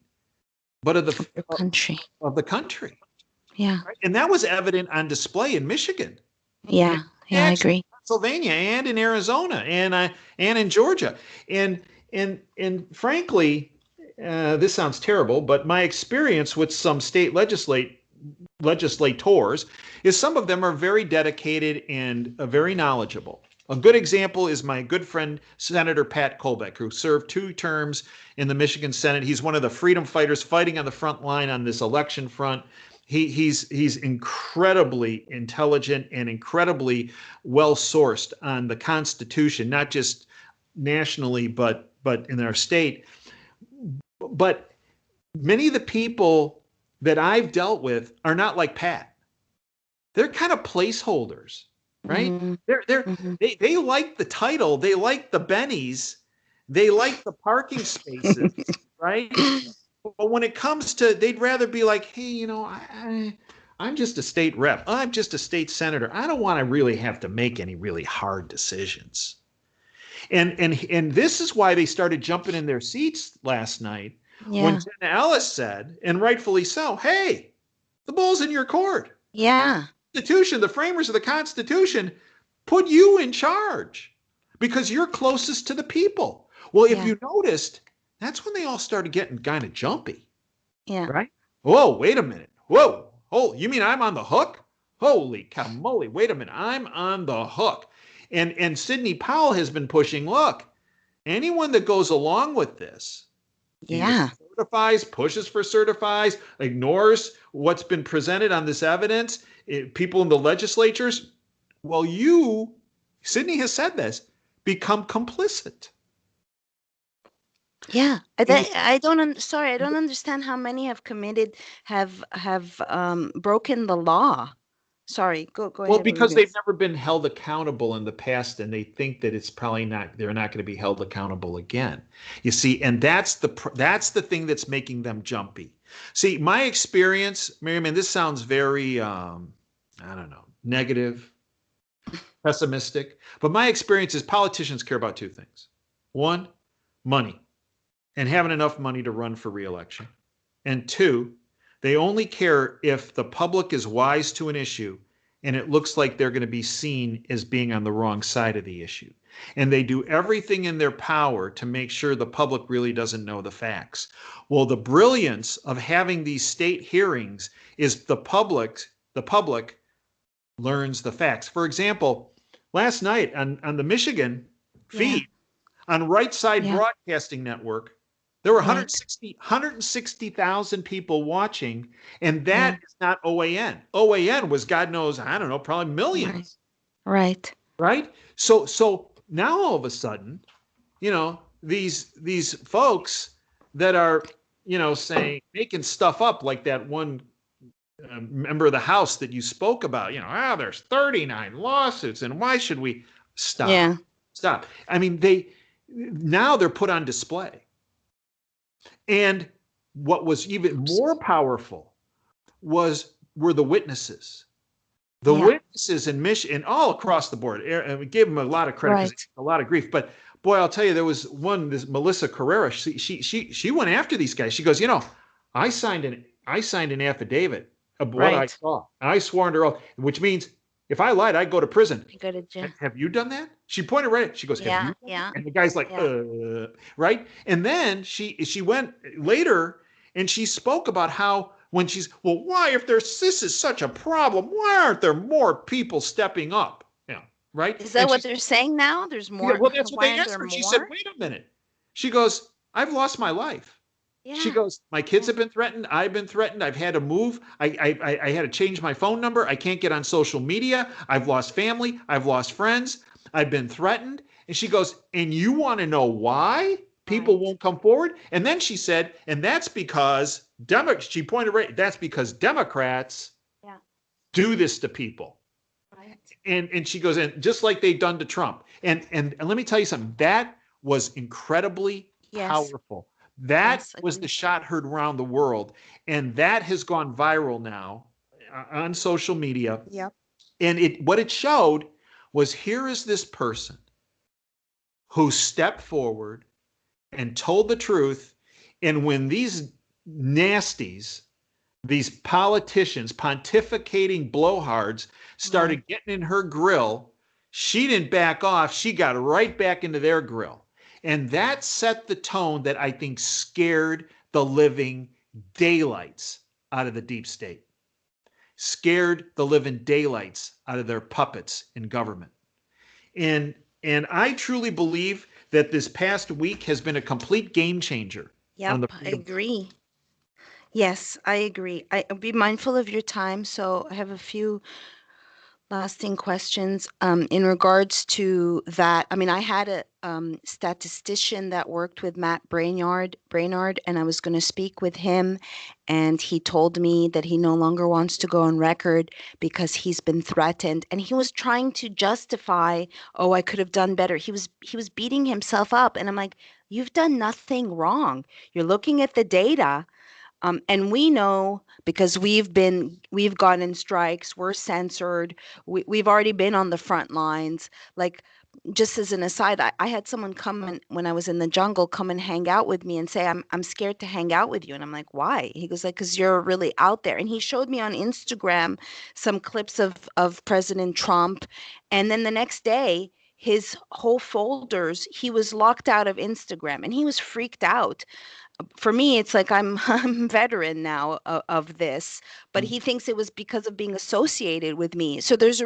but of Of your country. the country. Yeah. Right? And that was evident on display in Michigan, and Yeah. Yeah. I actually agree. Pennsylvania, and in Arizona, and in Georgia, and frankly, this sounds terrible, but my experience with some state legislators is some of them are very dedicated and very knowledgeable. A good example is my good friend Senator Pat Colbeck, who served 2 terms in the Michigan Senate. He's one of the freedom fighters fighting on the front line on this election front. He's incredibly intelligent and incredibly well sourced on the Constitution, not just nationally, but in our state. But many of the people that I've dealt with are not like Pat. They're kind of placeholders, right? Mm-hmm. They're Mm-hmm. they like the title, they like the bennies, they like the parking spaces, right? But when it comes to, they'd rather be like, hey, I'm just a state rep. I'm just a state senator. I don't want to really have to make any really hard decisions. And this is why they started jumping in their seats last night when Yeah. Jenna Ellis said, and rightfully so, hey, the ball's in your court. Yeah. Constitution, the framers of the Constitution, put you in charge because you're closest to the people. Well, if Yeah. you noticed, that's when they all started getting kind of jumpy, Yeah. right? Whoa, wait a minute. Whoa, oh, you mean I'm on the hook? Holy camoly, wait a minute, I'm on the hook. And Sidney Powell has been pushing, look, anyone that goes along with this, either Yeah. certifies, pushes for certifies, ignores what's been presented on this evidence, people in the legislatures, well, you, Sidney has said this, become complicit. Yeah. And I don't sorry, I don't understand how many have committed have broken the law. Sorry, go well, ahead. What were you because going to they've say? never been held accountable in the past, and they think that it's probably not, they're not going to be held accountable again. You see, and that's the thing that's making them jumpy. See, my experience, Maryam, and this sounds very, I don't know, negative, pessimistic, but my experience is politicians care about 2 things. One, money, and having enough money to run for reelection. And 2, they only care if the public is wise to an issue and it looks like they're going to be seen as being on the wrong side of the issue. And they do everything in their power to make sure the public really doesn't know the facts. Well, the brilliance of having these state hearings is the public learns the facts. For example, last night on the Michigan Yeah. feed, on Right Side Yeah. Broadcasting Network, There were Right. 160,000 people watching, and that Yeah. is not OAN. OAN was, God knows, I don't know, probably Right. millions, Right. right? So now all of a sudden, these folks that are, saying, making stuff up, like that one member of the House that you spoke about, there's 39 lawsuits, and why should we stop? Yeah. Stop. I mean, now they're put on display. And what was even more powerful were the witnesses. The Yeah. witnesses in Michigan, all across the board. And we gave them a lot of credit because they Right. took a lot of grief. But boy, I'll tell you, there was one, this Melissa Carrera. She went after these guys. She goes, I signed an affidavit of what I Right. saw. I swore under oath, which means if I lied, I'd go to prison. I go to jail. Have you done that? She pointed right at. She goes, have Yeah. you done that? Yeah. And the guy's like, Yeah. right. And then she went later and she spoke about how, when she's, well, why, if this is such a problem, why aren't there more people stepping up? Right. Is that And what she's, they're saying now? There's yeah, more. well, that's what Why they aren't asked there her. She said, more? wait a minute. She goes, I've lost my life. She Yeah. goes, my kids Yeah. have been threatened. I've been threatened. I've had to move. I had to change my phone number. I can't get on social media. I've lost family. I've lost friends. I've been threatened. And she goes, and you want to know why people Right. won't come forward? And then she said, and that's because she pointed right, that's because Democrats Yeah. do this to people. Right. And she goes, and just like they've done to Trump. And let me tell you something, that was incredibly Yes. powerful. That Yes. was the Agreed. shot heard around the world. And that has gone viral now on social media. Yep. And what it showed was, here is this person who stepped forward and told the truth. And when these nasties, these politicians, pontificating blowhards, Right. started getting in her grill, she didn't back off. She got right back into their grill. And that set the tone that I think scared the living daylights out of the deep state, scared the living daylights out of their puppets in government. And and I truly believe that this past week has been a complete game changer on the Yep. I freedom. agree. Yes, I agree. Be mindful of your time. So I have a few lasting questions in regards to that. I mean, I had a statistician that worked with Matt Brainard, and I was going to speak with him, and he told me that he no longer wants to go on record because he's been threatened, and he was trying to justify, oh, I could have done better. He was beating himself up, and I'm like, you've done nothing wrong. You're looking at the data. And we know because we've gotten strikes, we're censored, we've already been on the front lines. Like, just as an aside, I had someone come in when I was in the jungle, come and hang out with me and say, I'm scared to hang out with you. And I'm like, why? He goes like, because you're really out there. And he showed me on Instagram some clips of President Trump. And then the next day, his whole folders, he was locked out of Instagram and he was freaked out. For me, it's like I'm veteran now of this, but he thinks it was because of being associated with me. So there is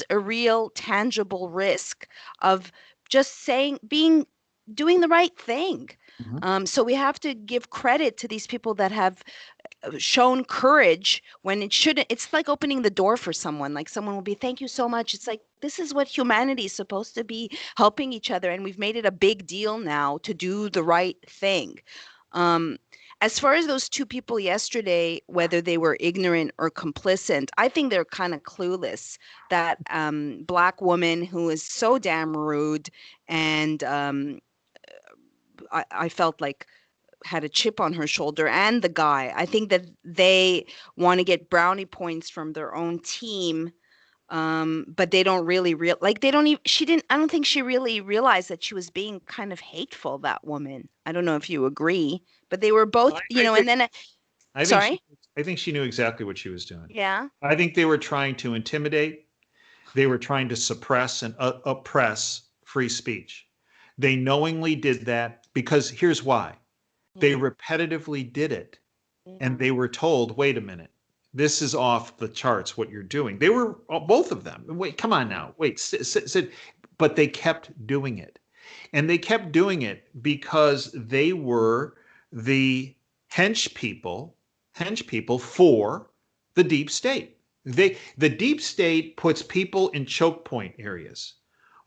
a real tangible risk of just doing the right thing. Mhm. So we have to give credit to these people that have shown courage when it shouldn't. It's like opening the door for someone. Like, someone will be, thank you so much. It's like, this is what humanity is supposed to be, helping each other, and we've made it a big deal now to do the right thing. um as far as those two people yesterday, whether they were ignorant or complicit, I think they're kind of clueless. That black woman who is so damn rude, and I felt like had a chip on her shoulder, and the guy. I think that they want to get brownie points from their own team, but they don't really like, they don't even, she didn't, I don't think she really realized that she was being kind of hateful, that woman. I don't know if you agree, but they were both, I and think then I think she sorry. I think she knew exactly what she was doing. Yeah. I think they were trying to intimidate. They were trying to suppress and oppress free speech. They knowingly did that because here's why. They Yeah. repetitively did it, and Yeah. they were told, wait a minute, this is off the charts what you're doing. They were, both of them. Wait, come on now. Wait, but they kept doing it. And they kept doing it because they were the hench people for the deep state. The deep state puts people in choke point areas,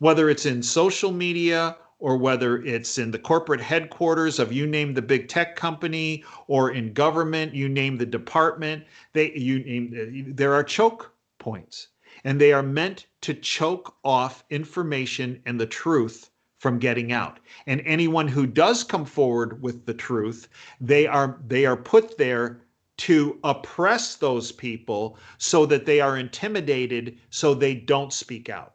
whether it's in social media or whether it's in the corporate headquarters of, you name the big tech company, or in government, you name the department. There are choke points, and they are meant to choke off information and the truth from getting out. And anyone who does come forward with the truth, they are put there to oppress those people so that they are intimidated, so they don't speak out.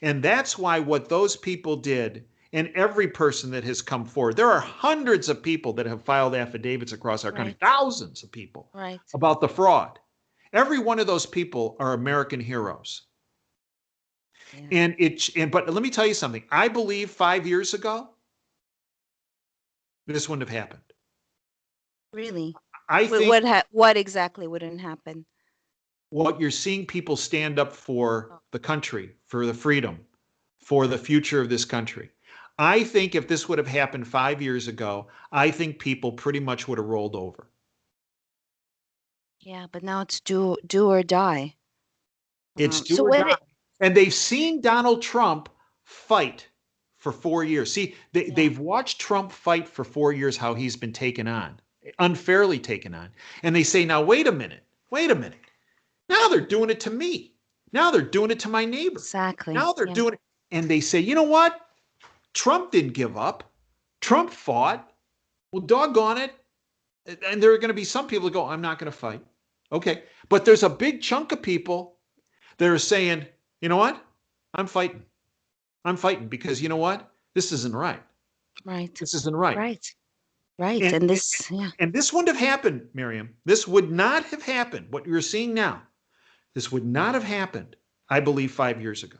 And that's why what those people did, and every person that has come forward, there are hundreds of people that have filed affidavits across our country, Right. thousands of people, Right. about the fraud. Every one of those people are American heroes. Yeah. But let me tell you something. I believe 5 years ago, this wouldn't have happened. Really? I think What exactly wouldn't happen? what you're seeing people stand up for the country, for the freedom, for the future of this country. I think if this would have happened 5 years ago, I think people pretty much would have rolled over. Yeah, but now it's do or die. It's do So or when die. it And they've seen Donald Trump fight for 4 years. See, Yeah. they've watched Trump fight for 4 years, how he's been taken on, unfairly taken on. And they say, now, wait a minute. Now they're doing it to me. Now they're doing it to my neighbor. Exactly. Now they're Yeah. doing it. And they say, you know what? Trump didn't give up. Trump fought. Well, doggone it. And there are going to be some people that go, I'm not going to fight. Okay. But there's a big chunk of people that are saying, you know what? I'm fighting. I'm fighting because you know what? This isn't right. Right. This isn't right. Right. Right. And, And and, this, yeah. and this wouldn't have happened, Maryam. This would not have happened. What you're seeing now, this would not have happened, I believe, 5 years ago.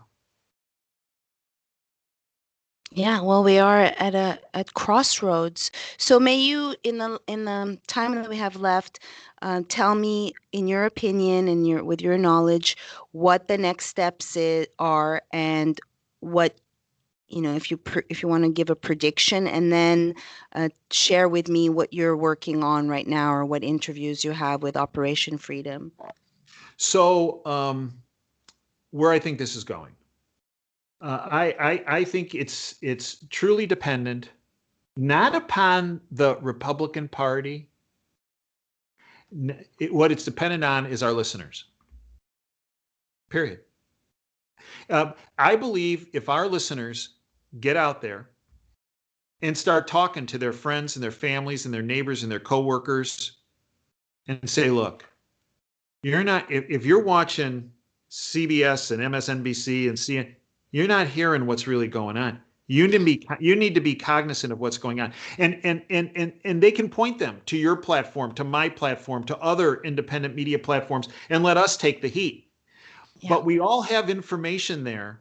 Yeah, well, we are at crossroads. So may you, in the time that we have left, tell me, in your opinion and with your knowledge, what the next steps are, and what, if you want to give a prediction, and then share with me what you're working on right now, or what interviews you have with Operation Freedom. So, where I think this is going, I think it's truly dependent not upon the Republican Party. What it's dependent on is our listeners. Period. I believe if our listeners get out there and start talking to their friends and their families and their neighbors and their coworkers and say, look, you're not, if you're watching CBS and MSNBC and CNN, you're not hearing what's really going on. You need to be cognizant of what's going on. And they can point them to your platform, to my platform, to other independent media platforms, and let us take the heat. Yeah. But we all have information there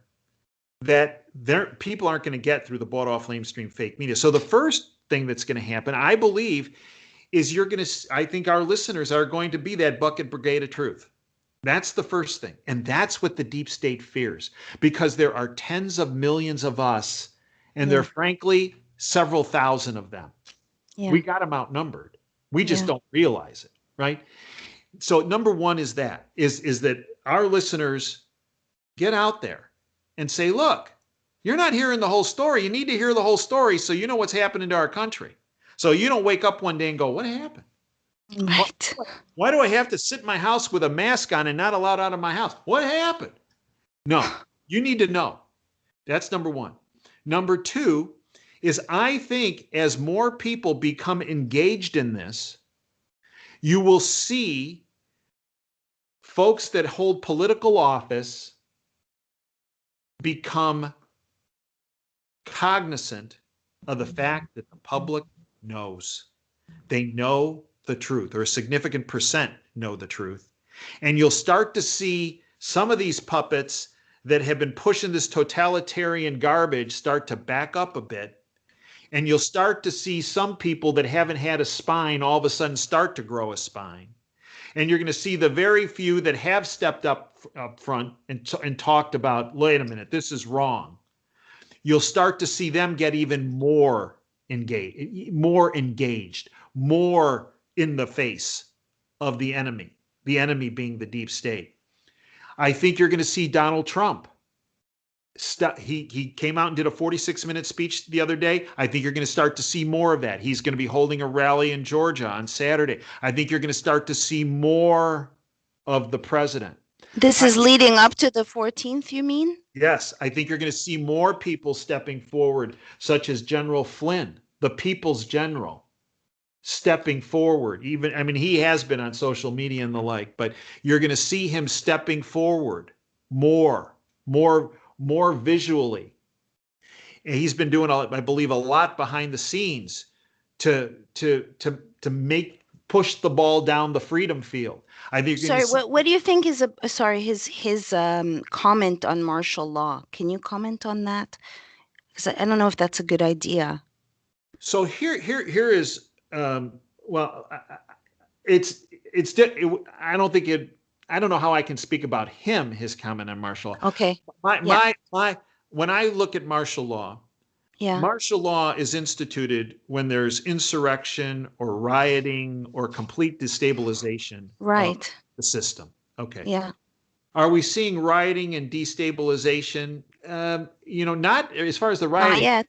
that people aren't going to get through the bought off mainstream fake media. So the first thing that's going to happen, I believe, is I think our listeners are going to be that bucket brigade of truth. That's the first thing. And that's what the deep state fears, because there are tens of millions of us, and there are frankly several thousand of them. Yeah. We got them outnumbered. We just don't realize it, right? So number one is that our listeners get out there and say, look, you're not hearing the whole story. You need to hear the whole story so you know what's happening to our country. So you don't wake up one day and go, what happened? Right. Why do I have to sit in my house with a mask on and not allowed out of my house? What happened? No, you need to know. That's number one. Number two is, I think as more people become engaged in this, you will see folks that hold political office become cognizant of the fact that the public knows. They know the truth, or a significant percent know the truth. And you'll start to see some of these puppets that have been pushing this totalitarian garbage start to back up a bit. And you'll start to see some people that haven't had a spine all of a sudden start to grow a spine. And you're going to see the very few that have stepped up front and talked about, wait a minute, this is wrong. you'll start to see them get even more engaged, more in the face of the enemy being the deep state. I think you're going to see Donald Trump. He came out and did a 46-minute speech the other day. I think you're going to start to see more of that. He's going to be holding a rally in Georgia on Saturday. I think you're going to start to see more of the president. This is leading up to the 14th, you mean? Yes, I think you're going to see more people stepping forward, such as General Flynn, the people's general, stepping forward. Even, I mean, he has been on social media and the like, but you're going to see him stepping forward more visually. And he's been doing, I believe, a lot behind the scenes to push the ball down the freedom field. I think Sorry, what do you think is his comment on martial law? Can you comment on that? Because I don't know if that's a good idea. So here is well, I don't think it. I don't know how I can speak about him. His comment on martial law. Okay. My when I look at martial law, Yeah. martial law is instituted when there's insurrection or rioting or complete destabilization Right. of the system. Okay. Yeah. Are we seeing rioting and destabilization? Not as far as the rioting. Not yet.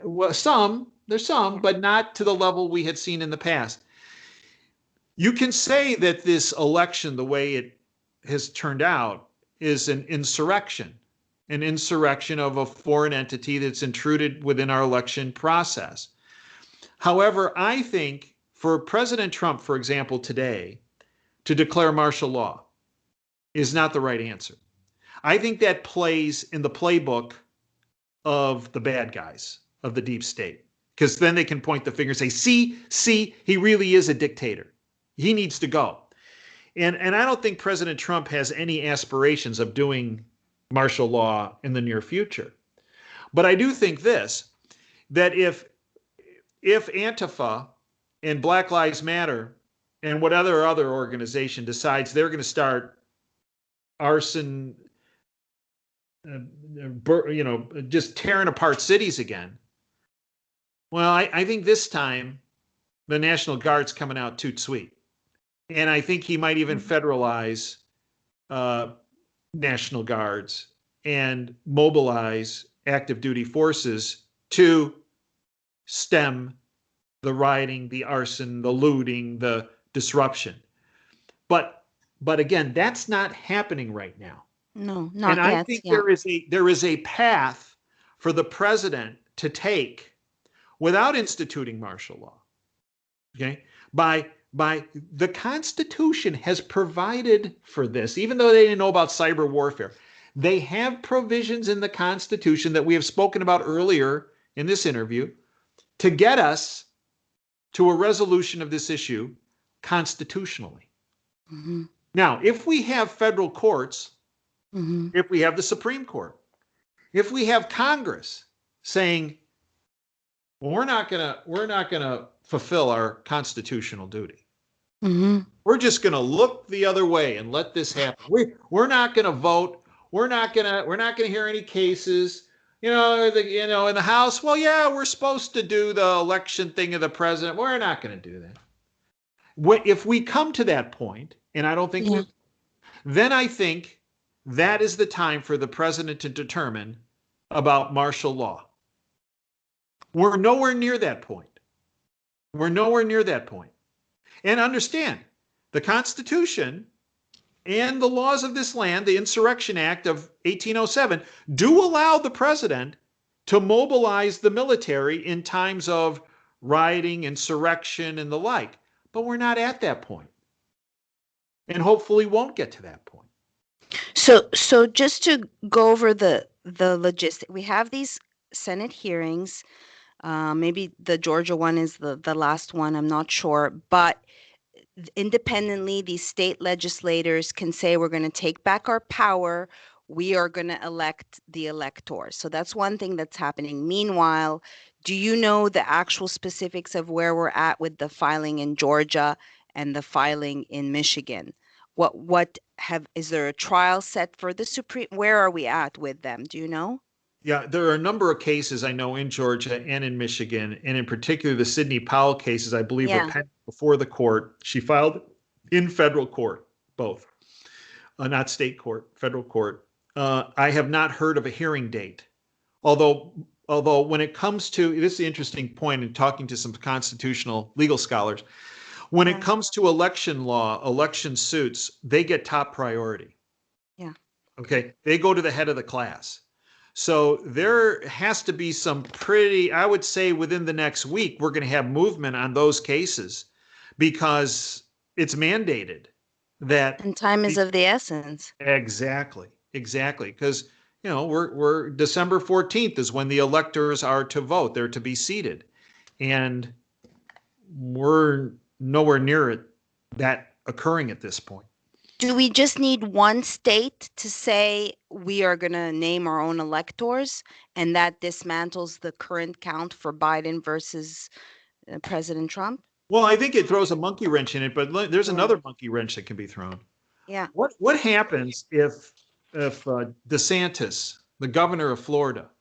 Well, there's some, but not to the level we had seen in the past. You can say that this election, the way it has turned out, is an insurrection of a foreign entity that's intruded within our election process. However, I think for President Trump, for example, today, to declare martial law is not the right answer. I think that plays in the playbook of the bad guys, of the deep state, because then they can point the finger and say, see, he really is a dictator. He needs to go. And I don't think President Trump has any aspirations of doing martial law in the near future. But I do think that if Antifa and Black Lives Matter and what other organization decides they're going to start arson, just tearing apart cities again, well, I think this time the National Guard's coming out too sweet. And I think he might even federalize National Guards and mobilize active duty forces to stem the rioting, the arson, the looting, the disruption. But again, that's not happening right now. No, not yet. And I think there is a path for the president to take without instituting martial law. Okay? By the Constitution has provided for this, even though they didn't know about cyber warfare. They have provisions in the Constitution that we have spoken about earlier in this interview to get us to a resolution of this issue constitutionally. Mm-hmm. Now, if we have federal courts, if we have the Supreme Court, if we have Congress saying, well, we're not gonna fulfill our constitutional duty. We're just going to look the other way and let this happen. We're not going to vote. We're not going to hear any cases. In the House. Well, yeah, we're supposed to do the election thing of the president. We're not going to do that. If we come to that point, and I don't think then I think that is the time for the president to determine about martial law. We're nowhere near that point. And understand, the Constitution and the laws of this land, the Insurrection Act of 1807, do allow the president to mobilize the military in times of rioting, insurrection, and the like. But we're not at that point. And hopefully won't get to that point. So just to go over the logistics, we have these Senate hearings. Maybe the Georgia one is the last one, I'm not sure. But independently, these state legislators can say, we're going to take back our power. We are going to elect the electors. So that's one thing that's happening. Meanwhile, do you know the actual specifics of where we're at with the filing in Georgia and the filing in Michigan? Is there a trial set for the Supreme? Where are we at with them? Do you know? Yeah, there are a number of cases I know in Georgia and in Michigan, and in particular the Sidney Powell cases, I believe, are Yeah. pending before the court. She filed in federal court, both, not state court, federal court. I have not heard of a hearing date. Although, although when it comes to this is the interesting point in talking to some constitutional legal scholars, when it Yeah. comes to election law, election suits, they get top priority. Yeah. Okay, they go to the head of the class. So there has to be some pretty, I would say within the next week, we're going to have movement on those cases because it's mandated that And time is the, of the essence. exactly, exactly. Because, we're December 14th is when the electors are to vote, they're to be seated. And we're nowhere near it, that occurring at this point. Do we just need one state to say we are going to name our own electors, and that dismantles the current count for Biden versus President Trump? Well, I think it throws a monkey wrench in it, but there's Yeah. another monkey wrench that can be thrown. Yeah. What happens if DeSantis, the governor of Florida,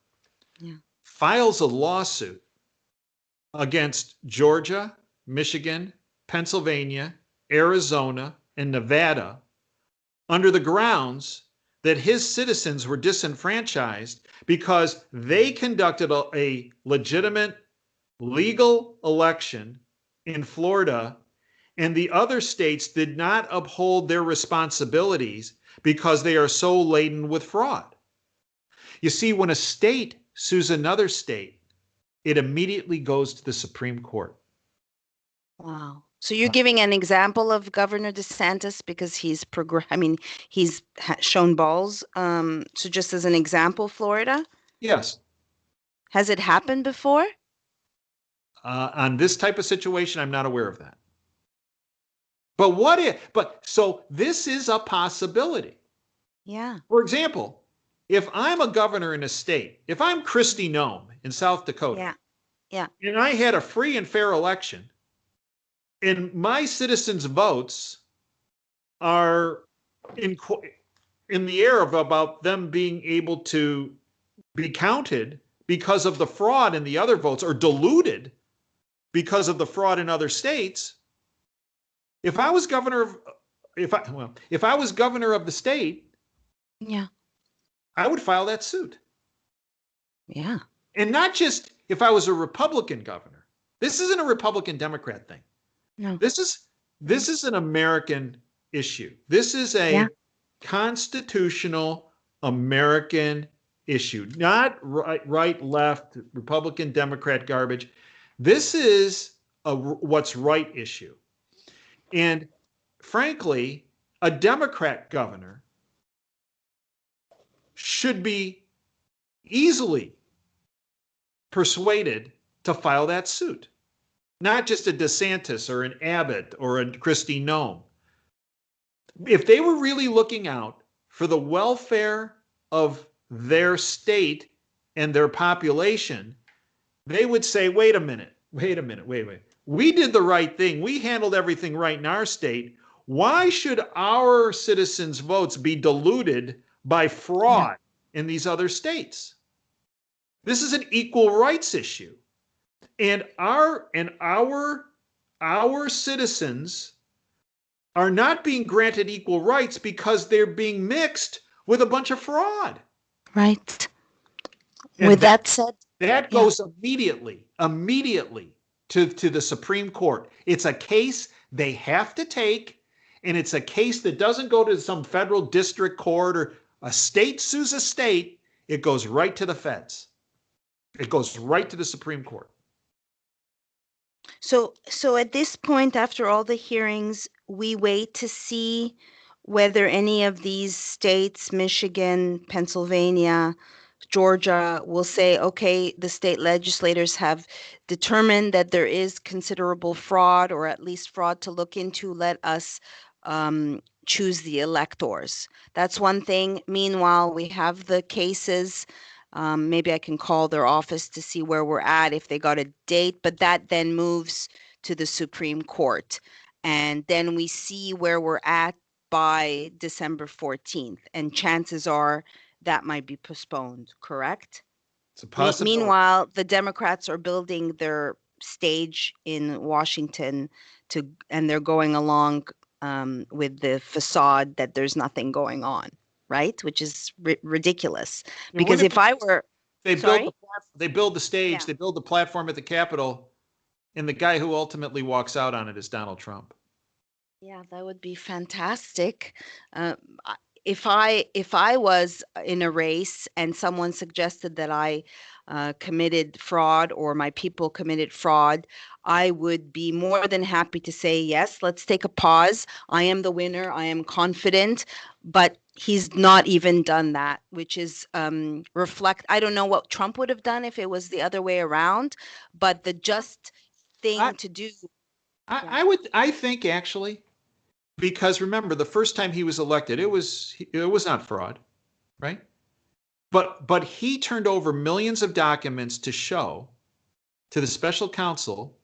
Yeah. files a lawsuit against Georgia, Michigan, Pennsylvania, Arizona, and Nevada under the grounds that his citizens were disenfranchised because they conducted a legitimate legal election in Florida and the other states did not uphold their responsibilities because they are so laden with fraud. You see, when a state sues another state, it immediately goes to the Supreme Court. Wow. So you're giving an example of Governor DeSantis because he's shown balls. So just as an example, Florida, Yes. has it happened before? On this type of situation, I'm not aware of that. So this is a possibility. Yeah. For example, if I'm a governor in a state, if I'm Kristi Noem in South Dakota, Yeah. Yeah. and I had a free and fair election, and my citizens' votes are in in the air of about them being able to be counted because of the fraud in the other votes or diluted because of the fraud in other states. If I was governor of if I was governor of the state, Yeah. I would file that suit. Yeah. And not just if I was a Republican governor. This isn't a Republican Democrat thing. No. This is an American issue. This is a constitutional American issue, not right, left, Republican, Democrat garbage. This is a what's right issue. And frankly, a Democrat governor should be easily persuaded to file that suit. Not just a DeSantis or an Abbott or a Kristi Noem. If they were really looking out for the welfare of their state and their population, they would say, wait a minute. We did the right thing. We handled everything right in our state. Why should our citizens' votes be diluted by fraud in these other states? This is an equal rights issue. And our citizens are not being granted equal rights because they're being mixed with a bunch of fraud. Right. And With that said, that goes immediately to the Supreme Court. It's a case they have to take, and it's a case that doesn't go to some federal district court or a state sues a state. It goes right to the feds. It goes right to the Supreme Court. So at this point, after all the hearings, we wait to see whether any of these states, Michigan, Pennsylvania, Georgia, will say, okay, the state legislators have determined that there is considerable fraud, or at least fraud to look into. Let us choose the electors. That's one thing. Meanwhile, we have the cases. Maybe I can call their office to see where we're at, if they got a date, but that then moves to the Supreme Court. And then we see where we're at by December 14th. And chances are that might be postponed, correct? It's a possibility. Meanwhile, the Democrats are building their stage in Washington and they're going along with the facade that there's nothing going on, right? Which is ridiculous. And Because what if if I were, sorry, they build the stage, yeah, they build the platform at the Capitol, and the guy who ultimately walks out on it is Donald Trump? yeah, that would be fantastic. Uh, I- if I was in a race and someone suggested that I committed fraud or my people committed fraud, I would be more than happy to say yes. Let's take a pause. I am the winner. I am confident, but he's not even done that, which is reflect. I don't know what Trump would have done if it was the other way around, but the just I, thing to do. Yeah. I think actually, because remember the first time he was elected, it was not fraud, right? But he turned over millions of documents to show to the special counsel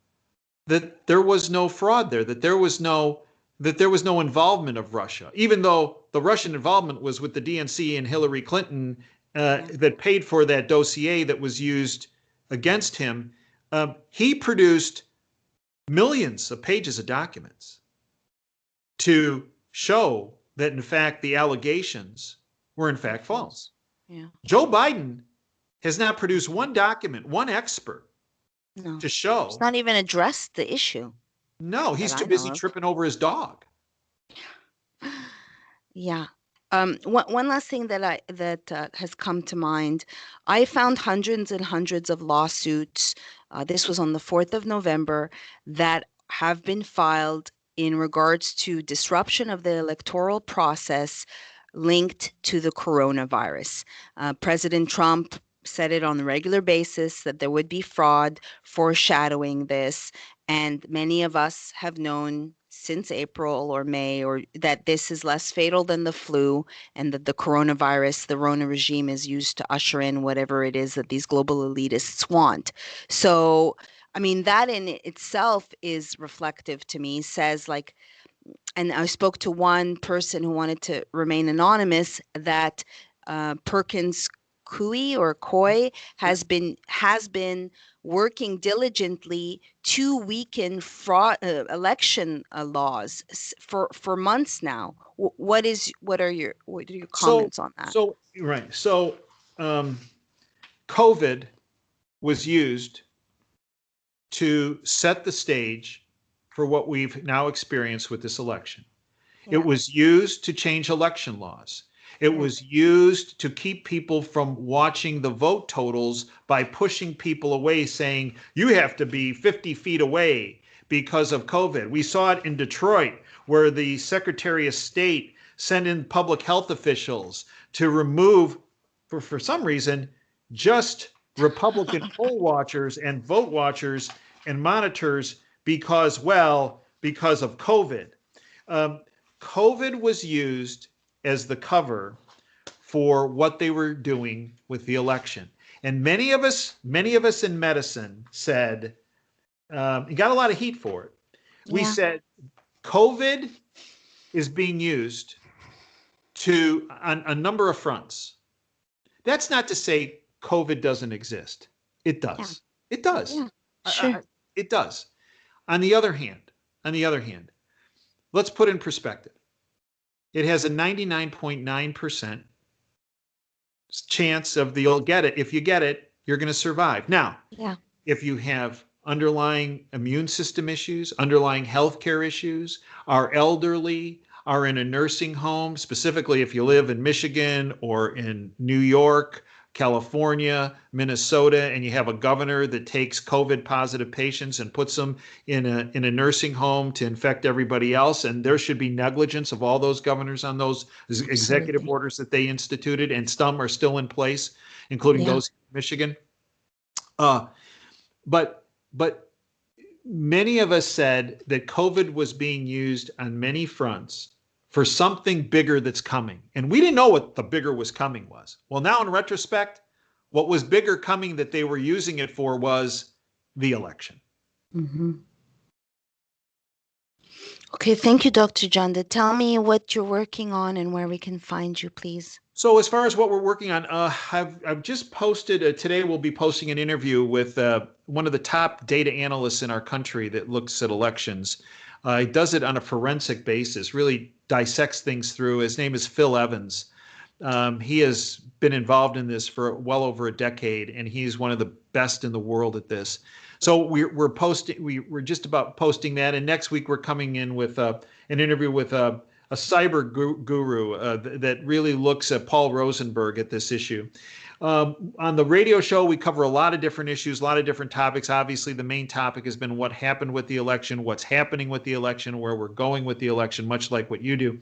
that there was no fraud there, that there was no involvement of Russia, even though the Russian involvement was with the DNC and Hillary Clinton, Yeah. that paid for that dossier that was used against him. He produced millions of pages of documents to show that, in fact, the allegations were in They're fact false. false. Yeah. Joe Biden has not produced one document, one expert No. to It's show. not even addressed the issue No, that he's too I busy know of. tripping over his dog. Yeah. One last thing that has come to mind. I found hundreds and hundreds of lawsuits. This was on the 4th of November that have been filed in regards to disruption of the electoral process linked to the coronavirus. President Trump said it on a regular basis that there would be fraud, foreshadowing this, and many of us have known since April or May or that this is less fatal than the flu and that the coronavirus, the Rona regime is used to usher in whatever it is that these global elitists want. So, I mean, that in itself is reflective to me, says like, and I spoke to one person who wanted to remain anonymous that Perkins Coie or Coy has been working diligently to weaken fraud election laws for months now. What are your So, comments on that? right. So, um, COVID was used to set the stage for what we've now experienced with this election. It Yeah, was used to change election laws. It yeah, was used to keep people from watching the vote totals by pushing people away, saying, you have to be 50 feet away because of COVID. We saw it in Detroit, where the Secretary of State sent in public health officials to remove, for some reason, just Republican poll watchers and vote watchers and monitors because, well, because of COVID. Um, COVID was used as the cover for what they were doing with the election. And many of us in medicine said, you got a lot of heat for it. We yeah, said COVID is being used to on a number of fronts. That's not to say COVID doesn't exist. It yeah, does. It does. yeah. I, Sure. it does. On the other hand, on the other hand, let's put in perspective. It has a 99.9% chance of the you'll get it. If you get it, you're going to survive. Now, Yeah, if you have underlying immune system issues, underlying healthcare issues, are elderly, are in a nursing home, specifically if you live in Michigan or in New York, California, Minnesota, and you have a governor that takes COVID positive patients and puts them in a nursing home to infect everybody else, and there should be negligence of all those governors on those executive absolutely. orders that they instituted, and some are still in place, including Yeah, those in Michigan. Uh, but many of us said that COVID was being used on many fronts for something bigger that's coming. And we didn't know what the bigger was coming was. Well, now in retrospect, what was bigger coming that they were using it for was the election. hmm Okay, thank you, Dr. Janda. Tell me what you're working on and where we can find you, please. So as far as what we're working on, I've just posted today. We'll be posting an interview with one of the top data analysts in our country that looks at elections. He does it on a forensic basis, really dissects things through. His name is Phil Evans. He has been involved in this for well over a decade, and he's one of the best in the world at this. So we're posting. We're just about posting that, and next week we're coming in with an interview with a cyber guru that really looks at Paul Rosenberg at this issue. On the radio show, we cover a lot of different issues, a lot of different topics. Obviously, the main topic has been what happened with the election, what's happening with the election, where we're going with the election, much like what you do.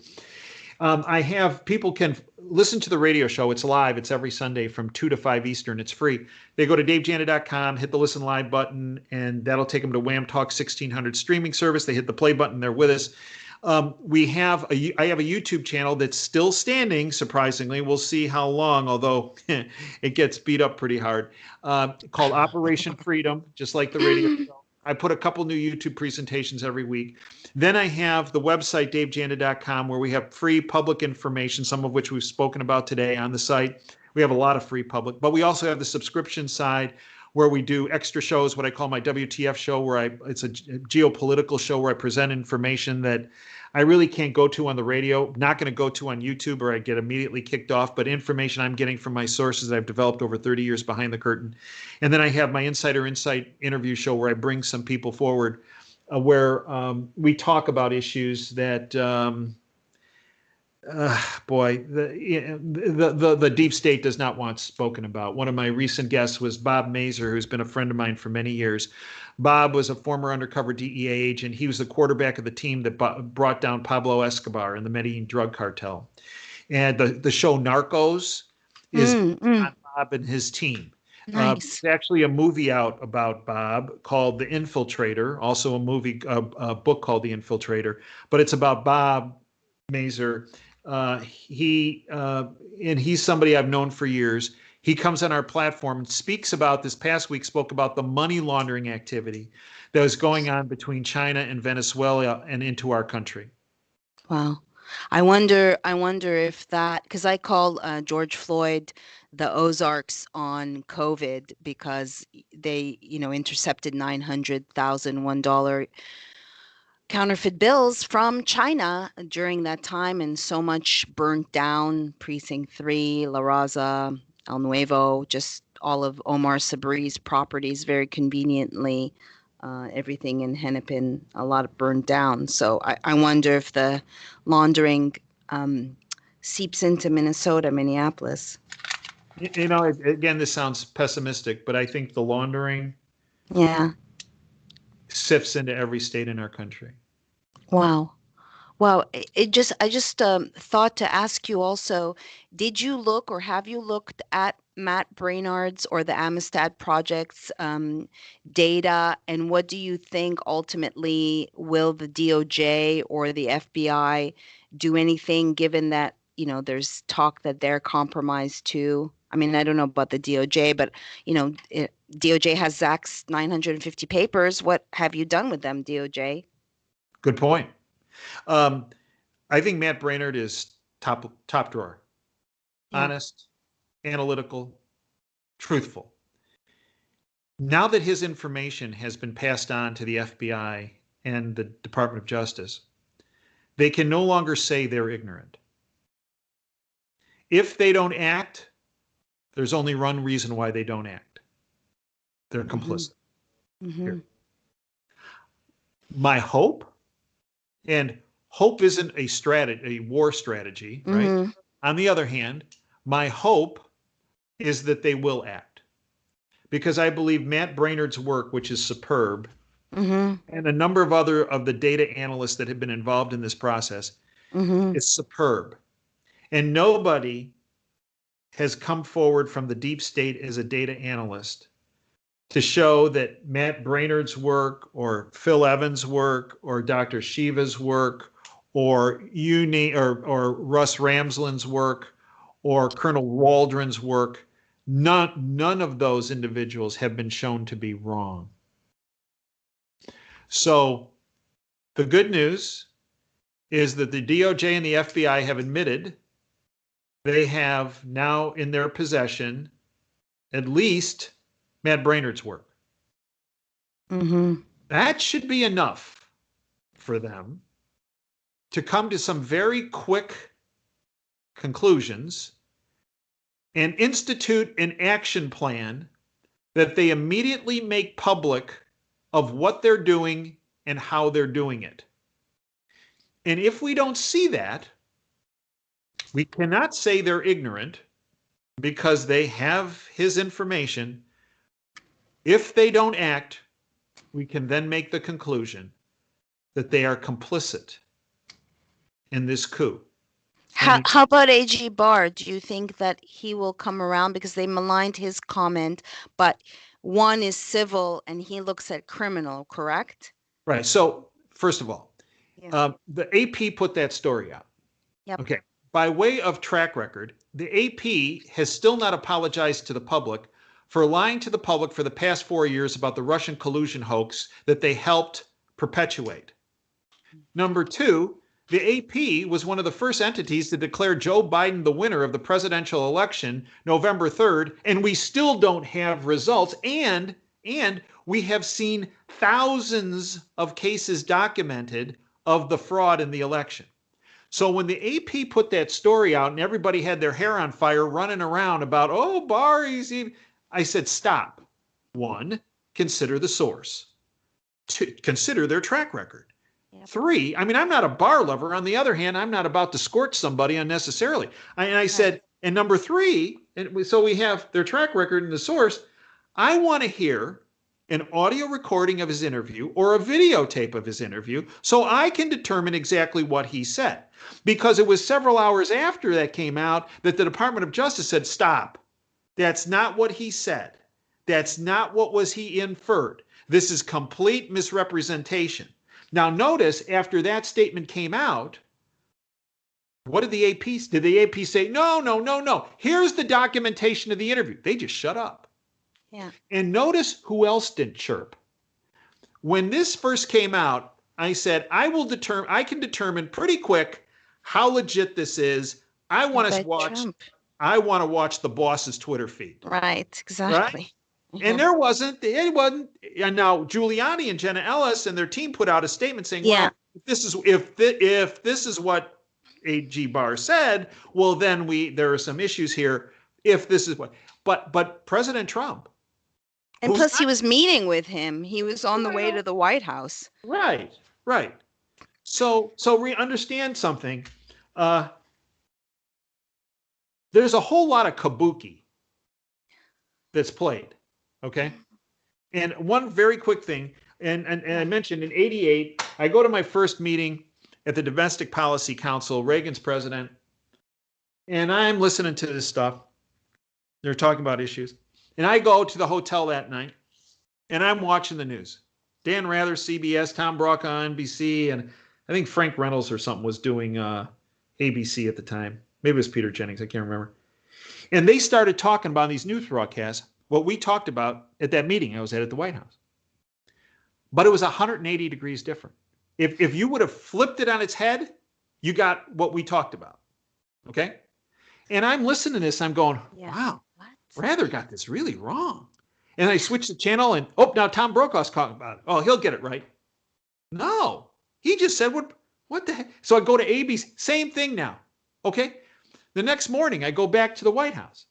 I have people can listen to the radio show. It's live. It's every Sunday from 2 to 5 Eastern. It's free. They go to davejanda.com, hit the listen live button, and that'll take them to Wham Talk 1600 streaming service. They hit the play button. They're with us. I have a YouTube channel that's still standing, surprisingly. We'll see how long, although it gets beat up pretty hard, called Operation Freedom, just like the radio show. I put a couple new YouTube presentations every week. Then I have the website, davejanda.com, where we have free public information, some of which we've spoken about today on the site. We have a lot of free public, but we also have the subscription side where we do extra shows, what I call my WTF show, where it's a geopolitical show where I present information that I really can't go to on the radio, not going to go to on YouTube or I get immediately kicked off, but information I'm getting from my sources that I've developed over 30 years behind the curtain. And then I have my Insider Insight interview show where I bring some people forward where we talk about issues that boy, the deep state does not want spoken about. One of my recent guests was Bob Mazur, who's been a friend of mine for many years. Bob was a former undercover DEA agent. He was the quarterback of the team that brought down Pablo Escobar and the Medellin drug cartel. And the show Narcos is on Bob and his team. Nice. There's actually a movie out about Bob called The Infiltrator, also a book called The Infiltrator, but it's about Bob Mazur. And he's somebody I've known for years. He comes on our platform and speaks about this past week, spoke about the money laundering activity that was going on between China and Venezuela and into our country. Wow. I wonder if that, because I call George Floyd the Ozarks on COVID because they, intercepted $900,001 counterfeit bills from China during that time, and so much burnt down. Precinct 3, La Raza, El Nuevo, just all of Omar Sabri's properties very conveniently. Everything in Hennepin, a lot of burned down. So I wonder if the laundering seeps into Minnesota, Minneapolis. Again, this sounds pessimistic, but I think the laundering Yeah. sifts into every state in our country. Wow. Well, I just thought to ask you also, did you look or have you looked at Matt Brainard's or the Amistad Project's data, and what do you think ultimately will the DOJ or the FBI do anything given that, there's talk that they're compromised too? I mean, I don't know about the DOJ, but DOJ has Zach's 950 papers. What have you done with them, DOJ? Good point. I think Matt Brainard is top drawer, Yeah. honest, analytical, truthful. Now that his information has been passed on to the FBI and the Department of Justice, they can no longer say they're ignorant. If they don't act, there's only one reason why they don't act. They're complicit. Mm-hmm. My hope, and hope isn't a war strategy, right? Mm-hmm. On the other hand, my hope is that they will act, because I believe Matt Brainard's work, which is superb, Mm-hmm. and a number of other of the data analysts that have been involved in this process Mm-hmm. is superb. And nobody has come forward from the deep state as a data analyst to show that Matt Brainard's work or Phil Evans' work or Dr. Shiva's work or Russ Ramsland's work or Colonel Waldron's work, none of those individuals have been shown to be wrong. So the good news is that the DOJ and the FBI have admitted they have now in their possession at least Matt Brainerd's work. Mm-hmm. That should be enough for them to come to some very quick conclusions and institute an action plan that they immediately make public of what they're doing and how they're doing it. And if we don't see that, we cannot say they're ignorant because they have his information. If they don't act, we can then make the conclusion that they are complicit in this coup. How about AG Barr? Do you think that he will come around because they maligned his comment, but one is civil and he looks at criminal, correct? Right. So first of all, Yeah. the AP put that story out. Yep. Okay. By way of track record, the AP has still not apologized to the public for lying to the public for the past 4 years about the Russian collusion hoax that they helped perpetuate. Number two, the AP was one of the first entities to declare Joe Biden the winner of the presidential election November 3rd, and we still don't have results. And we have seen thousands of cases documented of the fraud in the election. So when the AP put that story out and everybody had their hair on fire running around about, oh, Barr, I said, stop. One, consider the source. Two, consider their track record. Yep. Three, I mean, I'm not a Barr lover. On the other hand, I'm not about to scorch somebody unnecessarily. I said, and number three, so we have their track record and the source. I want to hear an audio recording of his interview or a videotape of his interview so I can determine exactly what he said. Because it was several hours after that came out that the Department of Justice said, stop. That's not what he said. That's not what he inferred. This is complete misrepresentation. Now notice after that statement came out, what did the AP say? Did the AP say, no, here's the documentation of the interview? They just shut up. Yeah. And notice who else didn't chirp. When this first came out, I said, I can determine pretty quick how legit this is. I want to watch the boss's Twitter feed. Right, exactly. Right? And it wasn't, and now Giuliani and Jenna Ellis and their team put out a statement saying, well, if this is what AG Barr said, well, then there are some issues here. If this is what, but President Trump. And plus he was meeting with him. He was on the way to the White House. Right. So we understand something. There's a whole lot of Kabuki that's played. Okay. And one very quick thing, and I mentioned in '88, I go to my first meeting at the Domestic Policy Council, Reagan's president, and I'm listening to this stuff. They're talking about issues. And I go to the hotel that night, and I'm watching the news. Dan Rather, CBS, Tom Brokaw, NBC, and I think Frank Reynolds or something was doing ABC at the time. Maybe it was Peter Jennings, I can't remember. And they started talking about these news broadcasts, what we talked about at that meeting I was at the White House. But it was 180 degrees different. If you would have flipped it on its head, you got what we talked about. Okay? And I'm listening to this, I'm going, wow, Rather got this really wrong. And I switched the channel and, now Tom Brokaw's talking about it. Oh, he'll get it right. No, he just said, what the heck? So I go to ABC, same thing now. Okay? The next morning, I go back to the White House.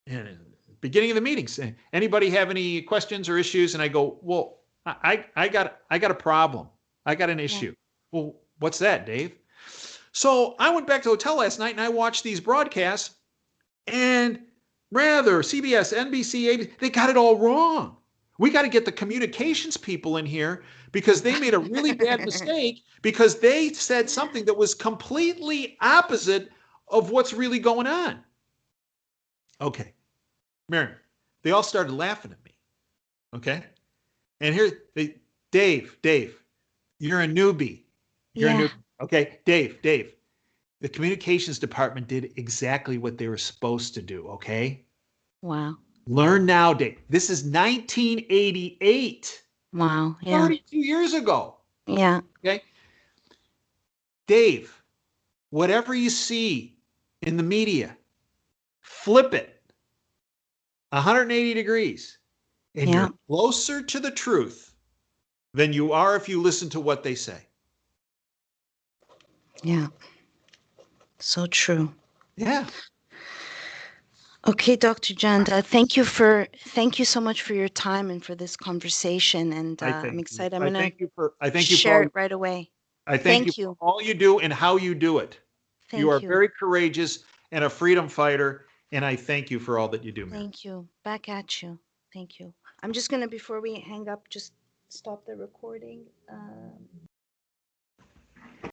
And beginning of the meeting, saying, anybody have any questions or issues? And I go, well, I got a problem. I got an issue. Well, what's that, Dave? So I went back to the hotel last night and I watched these broadcasts, and Rather, CBS, NBC, ABC, they got it all wrong. We got to get the communications people in here because they made a really bad mistake because they said something that was completely opposite of what's really going on. Okay. Maryam, they all started laughing at me. Okay. And here, Dave, you're a newbie. You're a newbie. Okay. Dave, the communications department did exactly what they were supposed to do. Okay. Wow. Learn now, Dave. This is 1988. Wow. Yeah. 32 years ago. Yeah. Okay. Dave, whatever you see in the media, flip it 180 degrees, and Yeah. you're closer to the truth than you are if you listen to what they say. Yeah. So true. Yeah. Okay, Dr. Janda, thank you so much for your time and for this conversation. And I I'm thank you. excited. I'm gonna I thank you for share all it right away. I thank you Thank for you. all you do and how you do it. You are Thank you. very courageous and a freedom fighter, and I thank you for all that you do, Maryam. Thank you. Back at you. Thank you. I'm just gonna, before we hang up, just stop the recording.